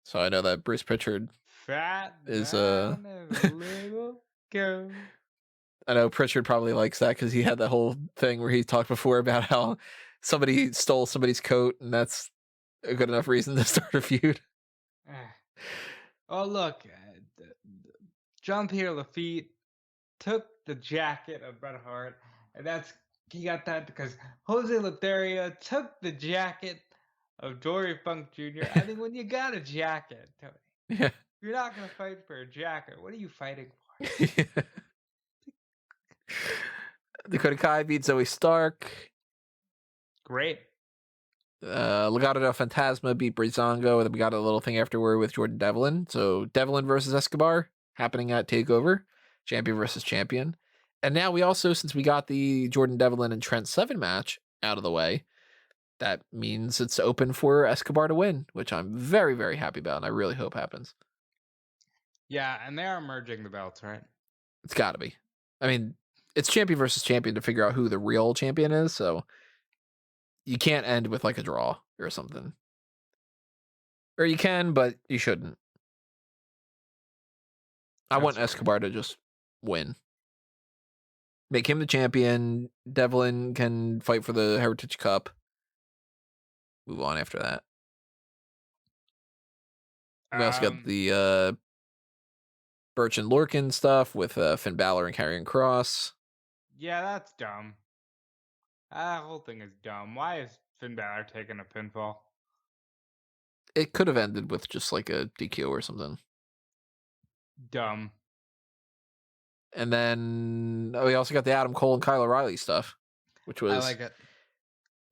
So I know that Bruce Pritchard Fat is man and a little goat. I know Pritchard probably likes that because he had that whole thing where he talked before about how somebody stole somebody's coat, and that's a good enough reason to start a feud. Oh, look. John Pierre Lafitte took the jacket of Bret Hart, and he got that because Jose Lothario took the jacket of Dory Funk Jr. I mean, when you got a jacket, Tony, Yeah. you're not going to fight for a jacket. What are you fighting for? Yeah. Dakota Kai beat Zoe Stark. Great. Legado del Fantasma beat Breezango, and then we got a little thing afterward with Jordan Devlin. So Devlin versus Escobar happening at TakeOver. Champion versus champion. And now we also, since we got the Jordan Devlin and Trent Seven match out of the way, that means it's open for Escobar to win, which I'm very, very happy about, and I really hope happens. Yeah, and they are merging the belts, right? It's got to be. I mean, it's champion versus champion to figure out who the real champion is, so you can't end with like a draw or something. Or you can, but you shouldn't. I want Escobar to just win. Make him the champion. Devlin can fight for the Heritage Cup. Move on after that. We also got the Burch and Lorcan stuff with Finn Balor and Karrion Kross. Yeah, that's dumb. That whole thing is dumb. Why is Finn Balor taking a pinfall? It could have ended with just like a DQ or something. Dumb. And then we also got the Adam Cole and Kyle O'Reilly stuff, which was I like it.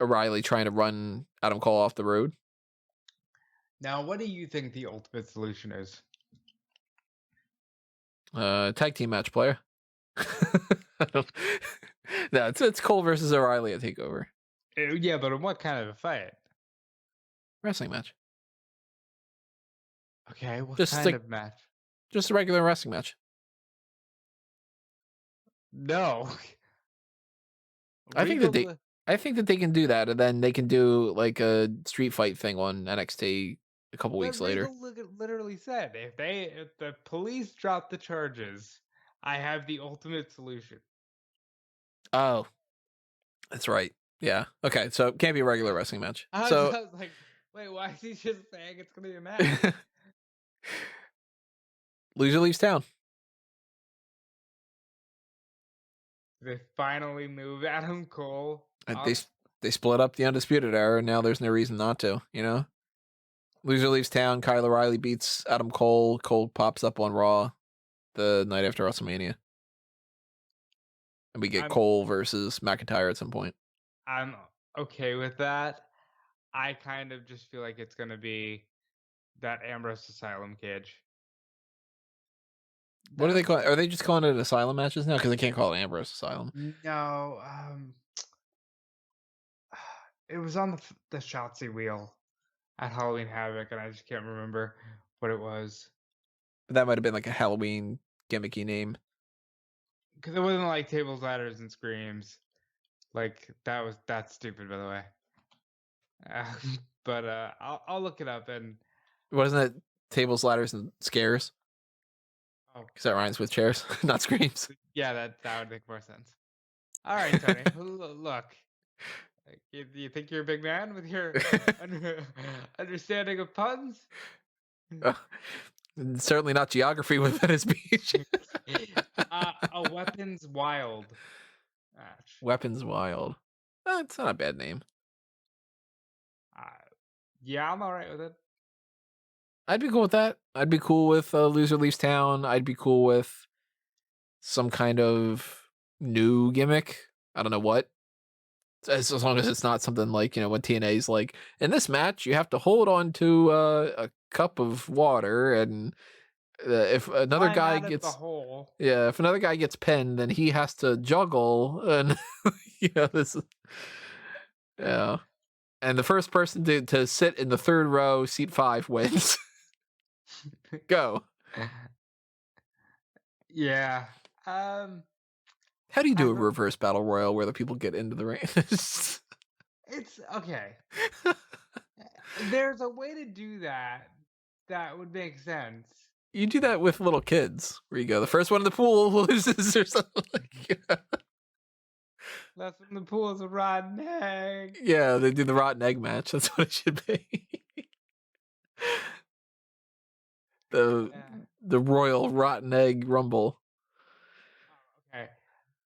O'Reilly trying to run Adam Cole off the road. Now, what do you think the ultimate solution is? Tag team match, player. No, it's Cole versus O'Reilly at TakeOver. Yeah, but in what kind of a fight? Wrestling match. Okay, what Just kind of match? Just a regular wrestling match. No. I think that they can do that, and then they can do like a street fight thing on NXT a couple weeks later. Literally said, if the police drop the charges, I have the ultimate solution. Oh, that's right. Yeah. Okay. So it can't be a regular wrestling match. I was like, wait, why is he just saying it's gonna be a match? Loser leaves town. They finally move Adam Cole. They split up the Undisputed Era, and now there's no reason not to, you know? Loser leaves town. Kyle O'Reilly beats Adam Cole. Cole pops up on Raw the night after WrestleMania. And we get Cole versus McIntyre at some point. I'm okay with that. I kind of just feel like it's going to be that Ambrose Asylum cage. What are they calling? Are they just calling it Asylum matches now? Because they can't call it Ambrose Asylum. No. It was on the Shotzi wheel at Halloween Havoc, and I just can't remember what it was. But that might have been like a Halloween gimmicky name. Because it wasn't like Tables, Ladders, and Screams. Like, that's stupid, by the way. But I'll look it up. And wasn't it Tables, Ladders, and Scares? Oh, because that rhymes with chairs, not screams. Yeah, that would make more sense. All right, Tony. Look, you think you're a big man with your understanding of puns? Certainly not geography with Venice Beach. A Weapons Wild match. Weapons Wild. It's not a bad name. Yeah, I'm all right with it. I'd be cool with that. I'd be cool with Loser Leaves Town. I'd be cool with some kind of new gimmick. I don't know what. As long as it's not something like, when TNA's like, in this match, you have to hold on to a cup of water, and if another guy gets if another guy gets pinned, then he has to juggle, and this is And the first person to sit in the third row, seat 5, wins. Go. Yeah. How do you do I a don't- reverse battle royal where the people get into the ring? It's okay. There's a way to do that that would make sense. You do that with little kids, where you go, the first one in the pool loses or something like that. Left in the pool is a rotten egg. Yeah, they do the rotten egg match. That's what it should be. the Yeah. the royal rotten egg rumble. Okay.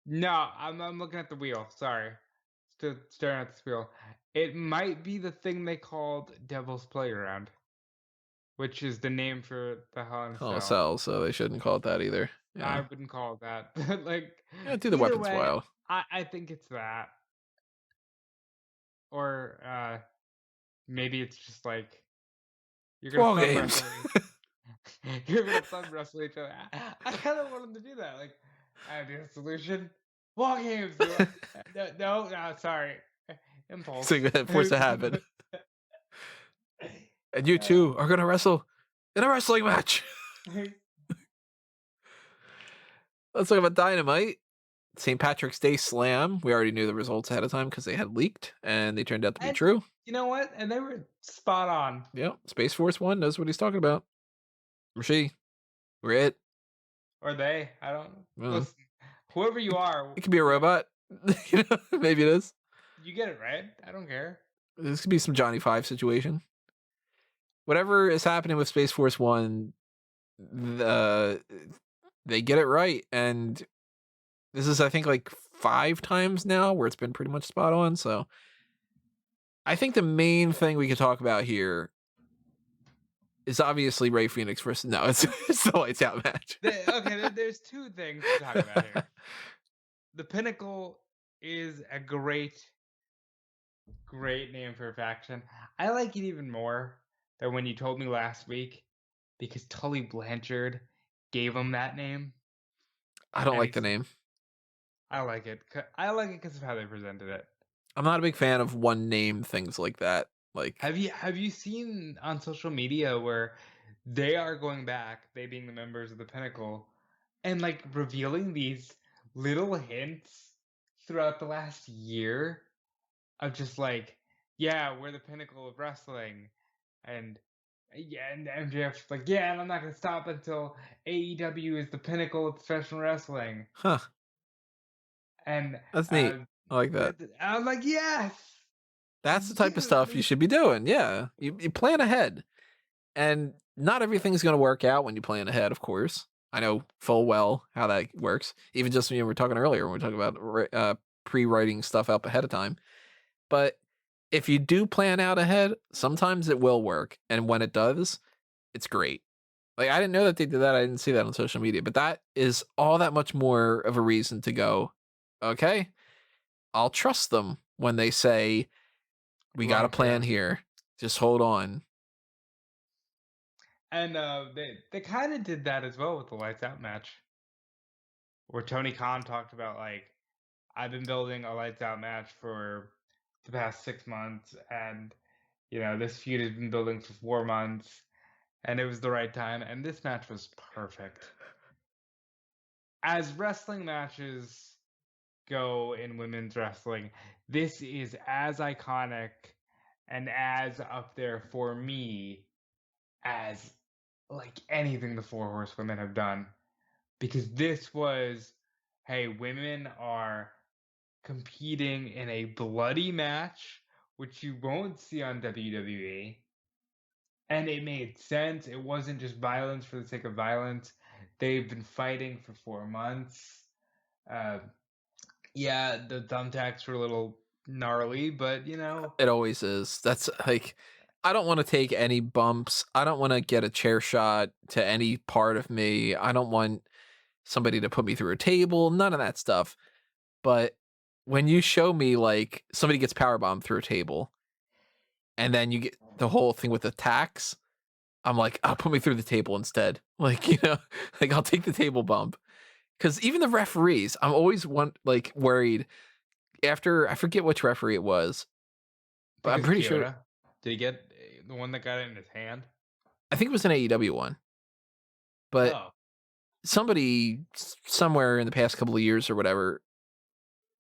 No, I'm looking at the wheel. Sorry. Still staring at this wheel. It might be the thing they called Devil's Playground, which is the name for the Hell in a Oh, Cell. so they shouldn't call it that either. I Yeah, wouldn't call it that. Like, yeah, do the either weapons way, wild. I think it's that. Or maybe it's just like you're gonna Ball thumb games. wrestle. You're gonna thumb wrestle each other. I kind of want them to do that. Like, I have the solution. War games. No, sorry. Impulse. So force a habit. And you Uh, two are gonna wrestle in a wrestling match. Let's talk about Dynamite. St. Patrick's Day Slam. We already knew the results ahead of time because they had leaked, and they turned out to be And true. You know what? And they were spot on. Yep. Space Force 1 knows what he's talking about. Or she. Or it. Or they. I don't Well, listen. Whoever you are, it could be a robot. You know, maybe it is. you get it right. I don't care. This could be some Johnny Five situation. Whatever is happening with Space Force 1, they get it right. And this is, I think, like 5 times now where it's been pretty much spot on. So I think the main thing we could talk about here is obviously Rey Fenix versus... No, it's the Lights Out match. There's 2 things to talk about here. The Pinnacle is a great name for a faction. I like it even more than when you told me last week because Tully Blanchard gave him that name. I don't And like the name. I like it. I like it because of how they presented it. I'm not a big fan of one name things like that. Like, Have you seen on social media where they are going back, they being the members of the Pinnacle, and like revealing these little hints throughout the last year of just like, yeah, we're the pinnacle of wrestling, and yeah, and MJF's like, yeah, and I'm not gonna stop until AEW is the pinnacle of professional wrestling, huh? and That's neat. I like that. I was like, yes, That's the type of stuff you should be doing. Yeah, you plan ahead, and not everything's going to work out when you plan ahead. Of course, I know full well how that works. Even just when we were talking earlier, when we were talking about pre-writing stuff up ahead of time. But if you do plan out ahead, sometimes it will work, and when it does, it's great. Like, I didn't know that they did that. I didn't see that on social media, but that is all that much more of a reason to go, okay, I'll trust them when they say, we got a plan here. Just hold on. And they kind of did that as well with the Lights Out match, where Tony Khan talked about like, I've been building a Lights Out match for the past 6 months, and you know this feud has been building for 4 months, and it was the right time, and this match was perfect. As wrestling matches go in women's wrestling, this is as iconic and as up there for me as like anything the Four Horsewomen have done, because this was, hey, women are competing in a bloody match, which you won't see on WWE. And it made sense. It wasn't just violence for the sake of violence. They've been fighting for 4 months. Yeah, the thumbtacks were a little gnarly, but you know. It always is. That's like, I don't want to take any bumps. I don't want to get a chair shot to any part of me. I don't want somebody to put me through a table. None of that stuff. But when you show me like somebody gets powerbombed through a table and then you get the whole thing with attacks, I'm like, oh, put me through the table instead. Like, you know, like I'll take the table bump. Because even the referees, I'm always worried after, I forget which referee it was. But I'm Because pretty sure. Kyoto. Did he get the one that got it in his hand? I think it was an AEW one. But Oh, somebody somewhere in the past couple of years or whatever,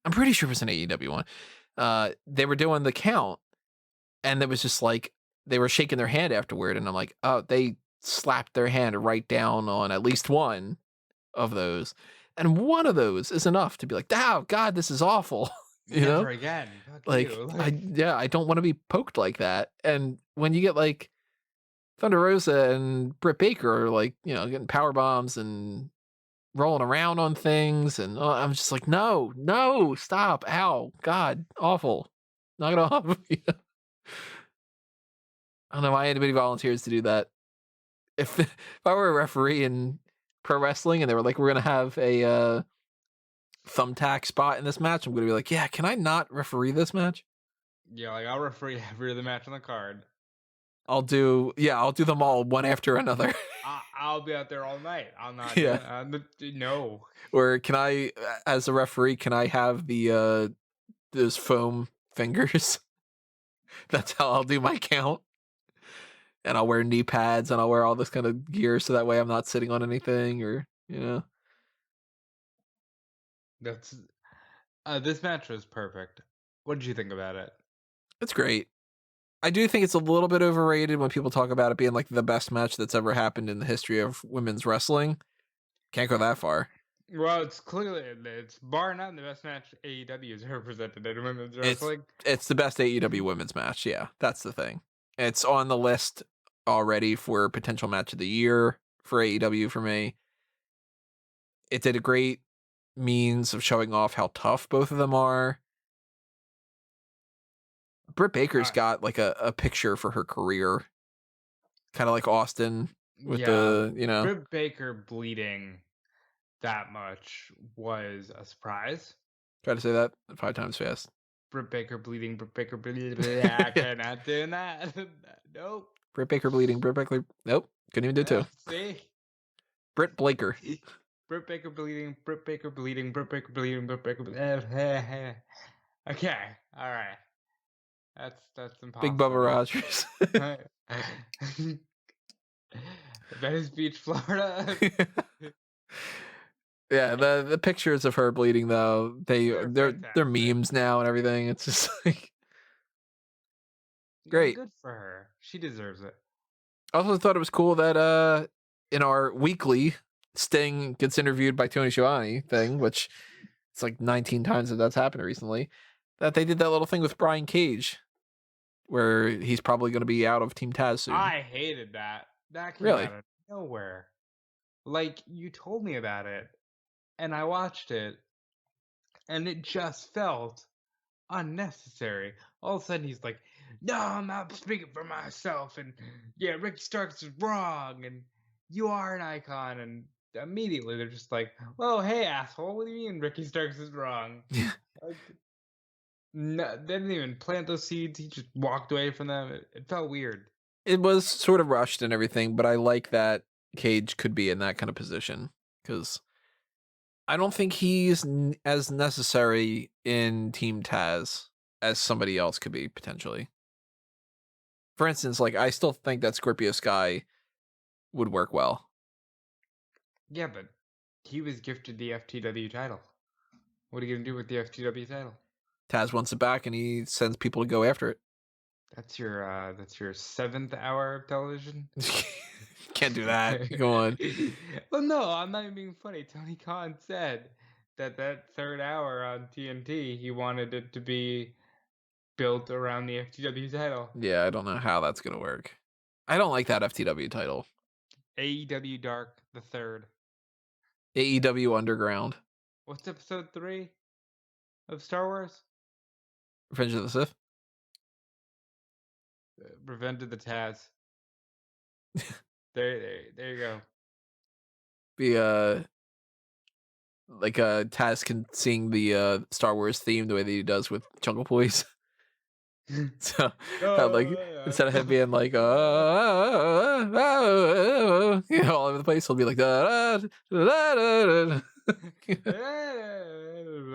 I'm pretty sure it was an AEW one. They were doing the count, and it was just like they were shaking their hand afterward, and I'm like, oh, they slapped their hand right down on at least one of those, and one of those is enough to be like, oh God, this is awful. never again. Fuck Like you. I don't want to be poked like that. And when you get like Thunder Rosa and Britt Baker are like, getting power bombs and rolling around on things, and I'm just like, no, stop, ow, God, awful, knock it off. I don't know why anybody volunteers to do that. If I were a referee in pro wrestling and they were like, we're gonna have a thumbtack spot in this match, I'm gonna be like, yeah, can I not referee this match? Yeah, like I'll referee every other match on the card. I'll do them all one after another. I'll be out there all night. I'll not. Yeah. No. Or can I, as a referee, can I have the those foam fingers? That's how I'll do my count. And I'll wear knee pads and I'll wear all this kind of gear so that way I'm not sitting on anything or. That's this match was perfect. What did you think about it? It's great. I do think it's a little bit overrated when people talk about it being like the best match that's ever happened in the history of women's wrestling. Can't go that far. Well, it's bar none the best match AEW has ever presented in women's wrestling. It's the best AEW women's match. Yeah, that's the thing. It's on the list already for potential match of the year for AEW for me. It did a great means of showing off how tough both of them are. Britt Baker's got like a picture for her career, kind of like Austin with Britt Baker bleeding that much was a surprise. Try to say that 5 times fast. Britt Baker bleeding. I cannot do that. Nope. Britt Baker bleeding. Britt Baker. Nope. Couldn't even do two. See? Britt Blaker. Britt Baker bleeding. Britt Baker bleeding. Britt Baker bleeding. Britt Baker bleeding. Okay. All right. That's impossible. Big Bubba Rogers. Venice Beach, Florida. Yeah, the pictures of her bleeding though, they're memes now and everything. It's just like great. Good for her. She deserves it. I also thought it was cool that in our weekly Sting gets interviewed by Tony Schiavone thing, which it's like 19 times that's happened recently, that they did that little thing with Brian Cage where he's probably going to be out of Team Taz soon. I hated that. That came out of nowhere. Like, you told me about it, and I watched it, and it just felt unnecessary. All of a sudden, he's like, no, I'm not speaking for myself, and yeah, Ricky Starks is wrong, and you are an icon, and immediately they're just like, oh, hey, asshole, what do you mean Ricky Starks is wrong? Like, no, they didn't even plant those seeds. He just walked away from them. It felt weird. It was sort of rushed and everything, but I like that Cage could be in that kind of position because I don't think he's as necessary in Team Taz as somebody else could be potentially. For instance, like I still think that Scorpio Sky would work well. Yeah, but he was gifted the FTW title. What are you gonna do with the FTW title? Taz wants it back, and he sends people to go after it. That's your 7th hour of television. Can't do that. Go on. Well, no, I'm not even being funny. Tony Khan said that 3rd hour on TNT, he wanted it to be built around the FTW title. Yeah, I don't know how that's gonna work. I don't like that FTW title. AEW Dark, the 3rd. AEW Underground. What's episode 3 of Star Wars? Revenge of the Sith. Revenge of the Taz. There you go. Be like Taz can sing the Star Wars theme the way that he does with Jungle Boys. So like instead of him being like all over the place, he'll be like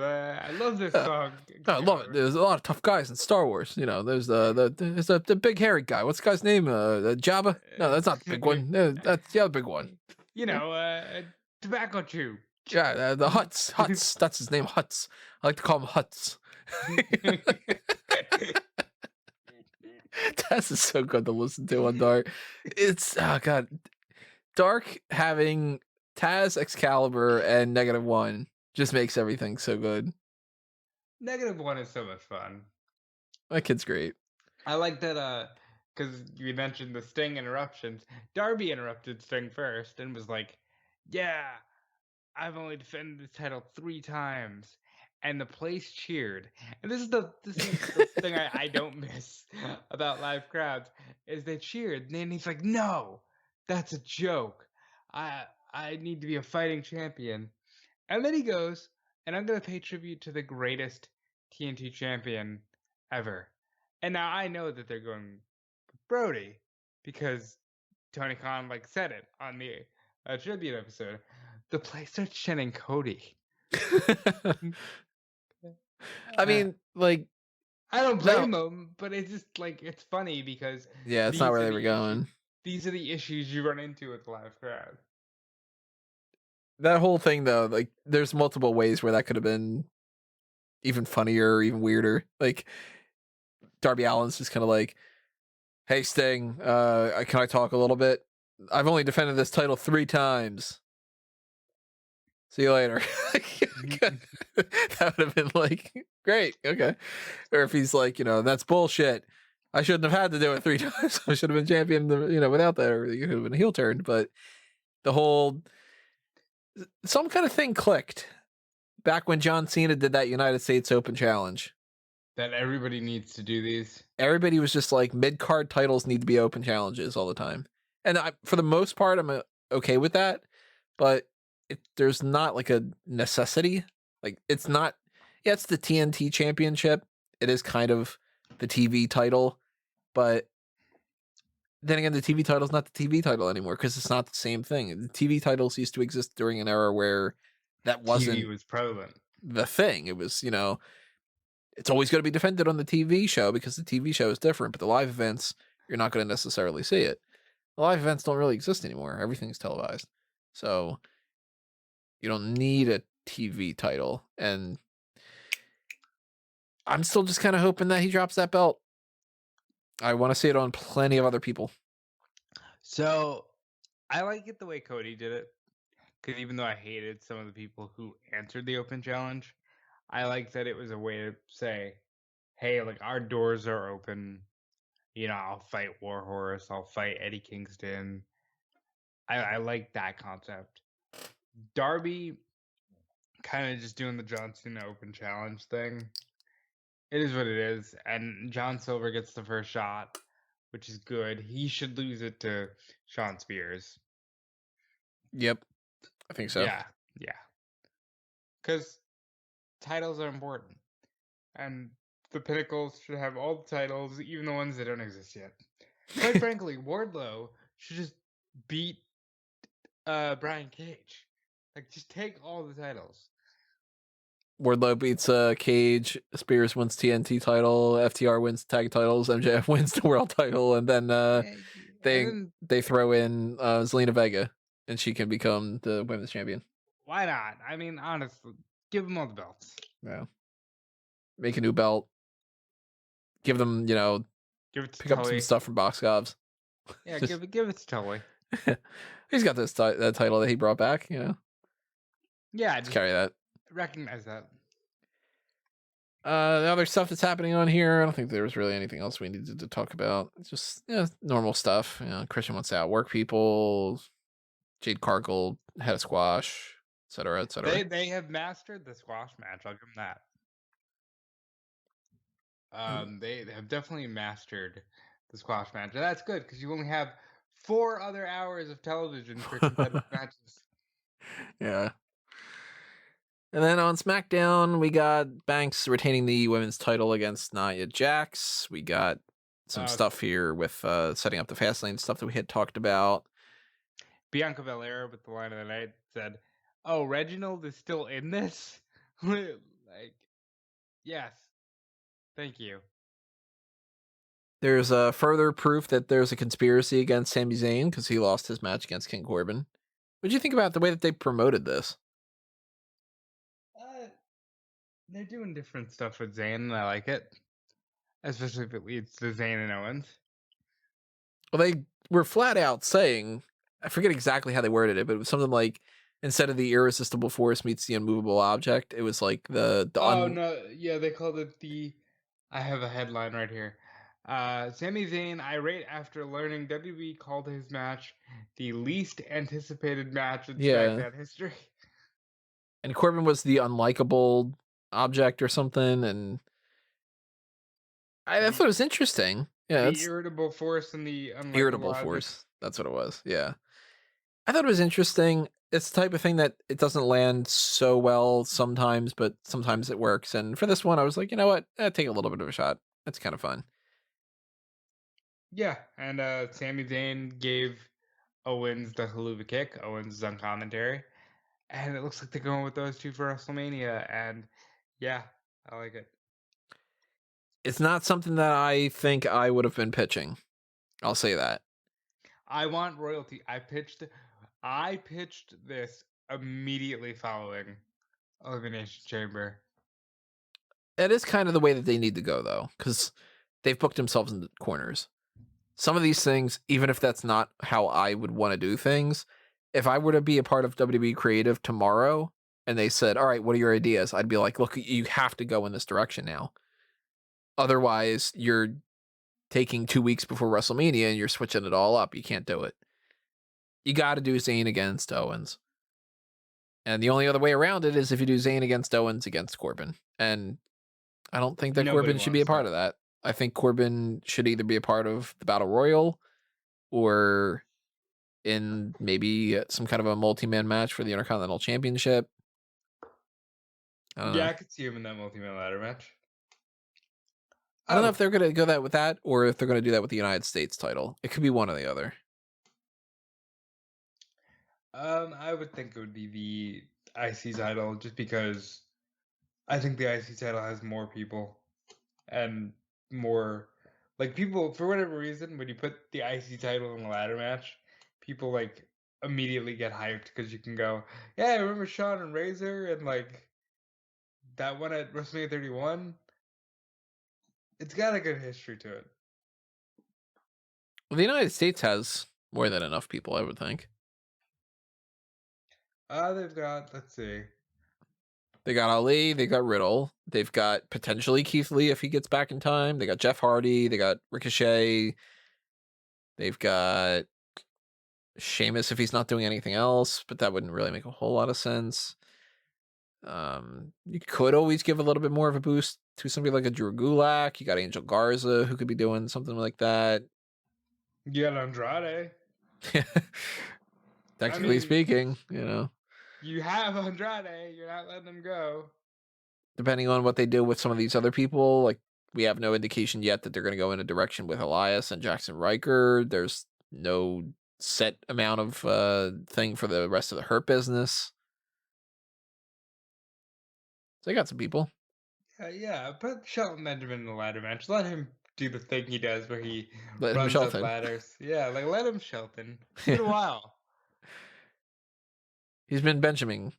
I love this Yeah. song. I love it. There's a lot of tough guys in Star Wars. You know, there's the big hairy guy. What's the guy's name? Jabba? No, that's not the big one. No, that's the other big one. You know, tobacco chew. Yeah, the Huts. Huts. That's his name. Huts. I like to call him Huts. Taz is so good to listen to on Dark. It's god, Dark having Taz, Excalibur, and -1 just makes everything so good. -1 is so much fun. My kid's great. I like that because you mentioned the Sting interruptions. Darby interrupted Sting first and was like, "Yeah, I've only defended this title 3 times." And the place cheered. And this is the thing I don't miss about live crowds is they cheered. And then he's like, "No, that's a joke. I need to be a fighting champion." And then he goes, "And I'm gonna pay tribute to the greatest TNT champion ever." And now I know that they're going with Brody because Tony Khan said it on the tribute episode. The place starts chanting Cody. I mean, like, I don't blame them, but it's just it's funny because yeah, it's not where they were going. These are the issues you run into with the live crowd. That whole thing, though, like, there's multiple ways where that could have been even funnier or even weirder. Like, Darby Allin's just kind of like, "Hey, Sting, can I talk a little bit? I've only defended this title 3 times. See you later." That would have been like, great, okay. Or if he's like, "That's bullshit. I shouldn't have had to do it 3 times. I should have been champion, without that." Or it could have been a heel turn. But the whole, some kind of thing clicked back when John Cena did that United States Open Challenge. That everybody needs to do these. Everybody was just like, mid-card titles need to be open challenges all the time. And for the most part, I'm okay with that. But there's not like a necessity. Like, it's not, yeah, it's the TNT championship. It is kind of the TV title. But then again, the TV title is not the TV title anymore because it's not the same thing. The TV titles used to exist during an era where that wasn't TV was prevalent. The thing. It was, it's always going to be defended on the TV show because the TV show is different. But the live events, you're not going to necessarily see it. The live events don't really exist anymore. Everything's televised. So you don't need a TV title. And I'm still just kind of hoping that he drops that belt. I want to see it on plenty of other people. So I like it the way Cody did it. Because even though I hated some of the people who answered the open challenge, I like that it was a way to say, "Hey, our doors are open. I'll fight Warhorse. I'll fight Eddie Kingston." I like that concept. Darby kind of just doing the John Cena open challenge thing. It is what it is. And John Silver gets the first shot, which is good. He should lose it to Shawn Spears. Yep. I think so. Yeah. Because titles are important. And the Pinnacles should have all the titles, even the ones that don't exist yet. Quite frankly, Wardlow should just beat Brian Cage. Just take all the titles. Wardlow beats Cage, Spears wins TNT title, FTR wins tag titles, MJF wins the world title, and then they throw in Zelina Vega, and she can become the women's champion. Why not? I mean, honestly, give them all the belts. Yeah. Make a new belt. Give them, give it to pick up some stuff from Box Govs. Yeah, give it to Tully. He's got this that title that he brought back, Yeah, just carry that. Recognize that. The other stuff that's happening on here, I don't think there was really anything else we needed to talk about. It's just normal stuff. Christian wants to outwork people. Jade Cargill had a squash, etc., etc. They have mastered the squash match. I'll give them that. They have definitely mastered the squash match, and that's good because you only have 4 other hours of television for competitive matches. Yeah. And then on SmackDown, we got Banks retaining the women's title against Nia Jax. We got some stuff here with setting up the Fastlane stuff that we had talked about. Bianca Belair with the line of the night said, "Oh, Reginald is still in this?" Like, yes, thank you. There's further proof that there's a conspiracy against Sami Zayn because he lost his match against King Corbin. What do you think about the way that they promoted this? Uh, they're doing different stuff with Zayn, and I like it, especially if it leads to Zayn and Owens. Well, they were flat out saying, I forget exactly how they worded it, but it was something like, instead of the irresistible force meets the unmovable object, it was like Oh no, yeah, they called it the. I have a headline right here. Sami Zayn irate after learning WWE called his match the least anticipated match in yeah, SmackDown history. and Corbin was the unlikable object or something, and I The thought it was interesting. Yeah, the it's irritable force and the unlikable irritable object. force. That's what it was. Yeah. I thought it was interesting. It's the type of thing that it doesn't land so well sometimes, but sometimes it works. And for this one, I was like, you know what? Take a little bit of a shot. That's kind of fun. Yeah, and Sami Zayn gave Owens the haluva kick. Owens is on commentary, and it looks like they're going with those two for WrestleMania. And yeah, I like it. It's not something that I think I would have been pitching. I'll say that. I want royalty. I pitched this immediately following Elimination Chamber. It is kind of the way that they need to go, though, because they've booked themselves into corners. Some of these things, even if that's not how I would want to do things, if I were to be a part of WWE Creative tomorrow and they said, all right, what are your ideas? I'd be like, look, you have to go in this direction now. Otherwise, you're taking 2 weeks before WrestleMania and you're switching it all up. You can't do it. You got to do Zayn against Owens. And the only other way around it is if you do Zayn against Owens against Corbin. And I don't think that Nobody Corbin should be a wants part that. of that. I think Corbin should either be a part of the Battle Royal or in maybe some kind of a multi-man match for the Intercontinental Championship. I don't Yeah, know. I could see him in that multi-man ladder match. I don't know if Oh, they're going to go that with that or if they're going to do that with the United States title. It could be one or the other. I would think it would be the IC title, just because I think the IC title has more people and more like people for whatever reason. When you put the IC title in a ladder match, people like immediately get hyped because you can go, yeah, I remember Shawn and Razor and like that one at WrestleMania 31. It's got a good history to it. Well, the United States has more than enough people, I would think. They've got, let's see. They got Ali, they got Riddle, they've got potentially Keith Lee if he gets back in time. They got Jeff Hardy, they got Ricochet, they've got Sheamus if he's not doing anything else, but that wouldn't really make a whole lot of sense. You could always give a little bit more of a boost to somebody like a Drew Gulak. You got Angel Garza who could be doing something like that. You got Andrade. Technically speaking, You have Andrade. You're not letting him go. depending on what they do with some of these other people, like we have no indication yet that they're going to go in a direction with Elias and Jackson Riker. There's no set amount of thing for the rest of the Hurt business. So they got some people. Yeah, put Shelton Benjamin in the ladder match. Let him do the thing he does where he Let him runs up Shelton. ladders. Yeah, like let him Shelton. It's been a while. He's been Benjamining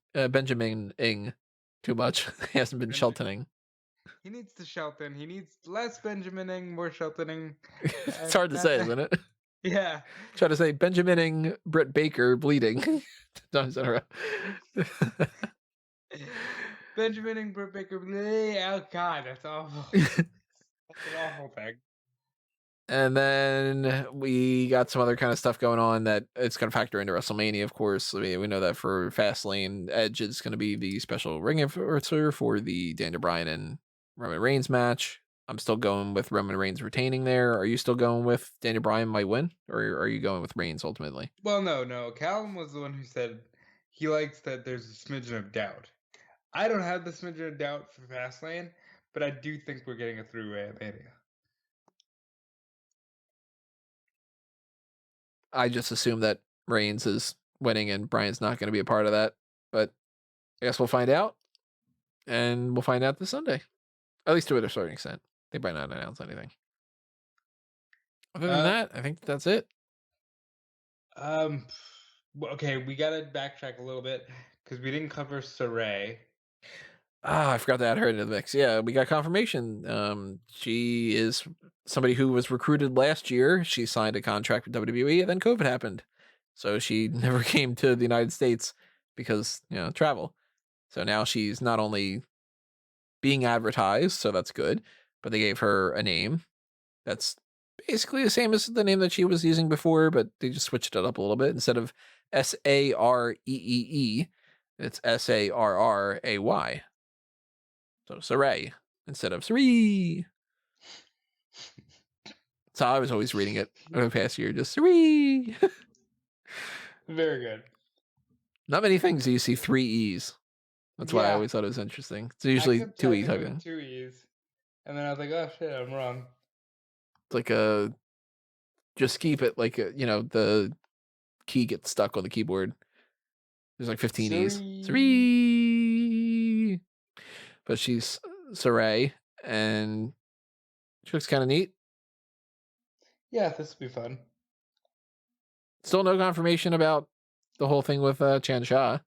too much. He hasn't been Sheltoning. He needs to Shelton. He needs less Benjamining, more Sheltoning. It's hard to say, isn't it? Yeah. Try to say Benjamining Britt Baker bleeding. Times in a row. Benjamining Britt Baker. Oh God, that's awful. That's an awful thing. And then we got some other kind of stuff going on that it's going to factor into WrestleMania, of course. I mean, we know that for Fastlane, Edge is going to be the special ring announcer for the Daniel Bryan and Roman Reigns match. I'm still going with Roman Reigns retaining there. Are you still going with Daniel Bryan might win? Or are you going with Reigns ultimately? Well, no. Callum was the one who said he likes that there's a smidgen of doubt. I don't have the smidgen of doubt for Fastlane, but I do think we're getting a three-way at Mania. I just assume that Reigns is winning and Bryan's not going to be a part of that. But I guess we'll find out. and we'll find out this Sunday. At least to a certain extent. They might not announce anything. Other than that, I think that's it. Okay, we gotta backtrack a little bit because we didn't cover Saray. I forgot to add her into the mix. Yeah, we got confirmation. She is somebody who was recruited last year. She signed a contract with WWE, and then COVID happened, so she never came to the United States because travel. So now she's not only being advertised, so that's good, but they gave her a name that's basically the same as the name that she was using before, but they just switched it up a little bit. Instead of Sareee, it's Sarray. So Saray instead of Sari. So I was always reading it over the past year, just Sari. Very good. Not many things do you see 3 E's. That's why I always thought it was interesting. It's usually 2 E's. 2 E's. And then I was like, oh shit, I'm wrong. It's like just keep it like the key gets stuck on the keyboard. There's like 15 E's. Sari. But she's Saray, and she looks kind of neat. Yeah, this will be fun. Still no confirmation about the whole thing with Chan Shah.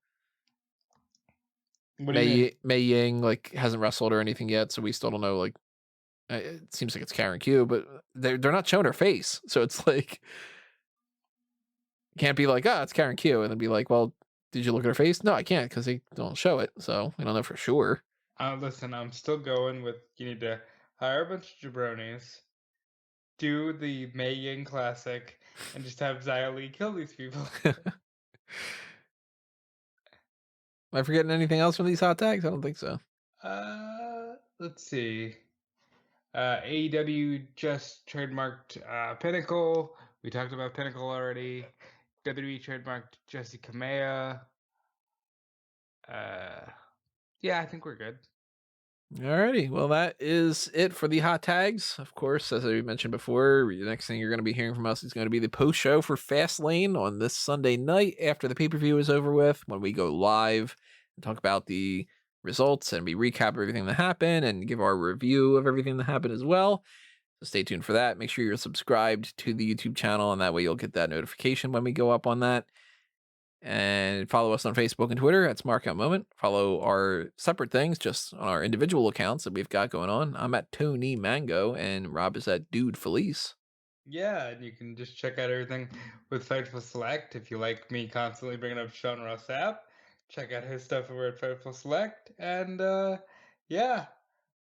What do you mean? Mei Ying hasn't wrestled or anything yet, so we still don't know. It seems like it's Karen Q, but they're not showing her face, so it's like can't be like, it's Karen Q, and then be like, well, did you look at her face? No, I can't because they don't show it, so we don't know for sure. Listen, I'm still going with you need to hire a bunch of jabronis, do the Mei Ying Classic, and just have Xia Li kill these people. Am I forgetting anything else from these hot tags? I don't think so. Let's see. AEW just trademarked Pinnacle. We talked about Pinnacle already. WWE trademarked Jesse Kamea. Yeah, I think we're good. Alrighty, well, that is it for the hot tags. Of course, as I mentioned before, the next thing you're going to be hearing from us is going to be the post show for Fastlane on this Sunday night after the pay-per-view is over with, when we go live and talk about the results and we recap everything that happened and give our review of everything that happened as well. So stay tuned for that. Make sure you're subscribed to the YouTube channel, and that way you'll get that notification when we go up on that. And follow us on Facebook and Twitter at SmarkOutMoment. Follow our separate things just on our individual accounts that we've got going on. I'm at Tony Mango, and Rob is at Dude Felice. Yeah, and you can just check out everything with Fightful Select. If you like me constantly bringing up Sean Ross Sapp, check out his stuff over at Fightful Select. And yeah,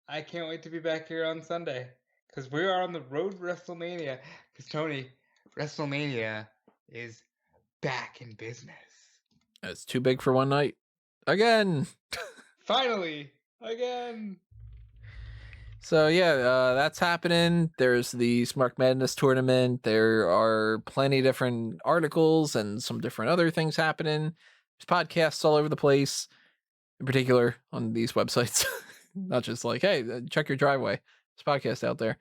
I can't wait to be back here on Sunday because we are on the road to WrestleMania. Because Tony, WrestleMania is back in business. It's too big for one night. Again. Finally. Again. So yeah, that's happening. There's the Smark Madness tournament. There are plenty of different articles and some different other things happening. There's podcasts all over the place, in particular on these websites. Not just like, hey, check your driveway. There's podcasts out there.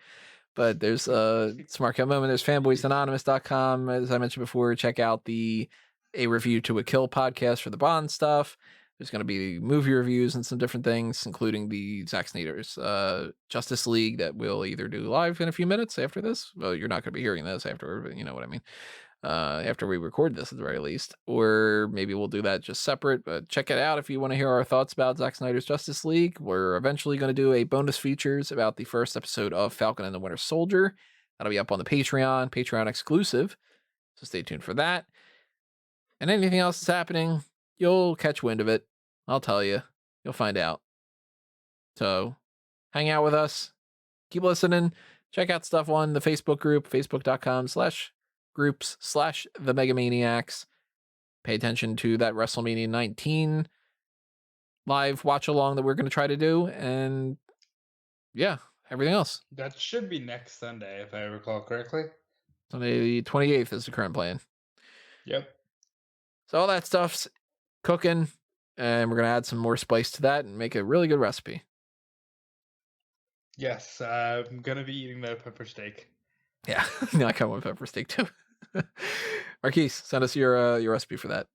But there's Smart Cut Moment. There's fanboysanonymous.com. As I mentioned before, check out A Review to a Kill podcast for the Bond stuff. There's going to be movie reviews and some different things, including the Zack Snyder's Justice League that we'll either do live in a few minutes after this. Well, you're not going to be hearing this after, but you know what I mean. After we record this at the very least, or maybe we'll do that just separate, but check it out if you want to hear our thoughts about Zack Snyder's Justice League. We're eventually going to do a bonus features about the first episode of Falcon and the Winter Soldier. That'll be up on the Patreon exclusive, so stay tuned for that. And anything else that's happening, you'll catch wind of it. I'll tell you. You'll find out. So hang out with us, keep listening, check out stuff on the Facebook group, facebook.com/groups/the Megamaniacs. Pay attention to that WrestleMania 19 live watch along that we're going to try to do. And yeah, everything else. That should be next Sunday, if I recall correctly. Sunday the 28th is the current plan. Yep. So all that stuff's cooking, and we're going to add some more spice to that and make a really good recipe. Yes, I'm going to be eating that pepper steak. Yeah, I kind of want pepper steak too. Marquise, send us your recipe for that.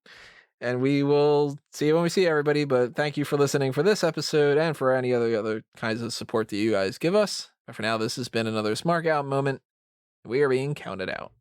And we will see you when we see everybody. But thank you for listening for this episode and for any other kinds of support that you guys give us. But for now, this has been another Smark Out moment. We are being counted out.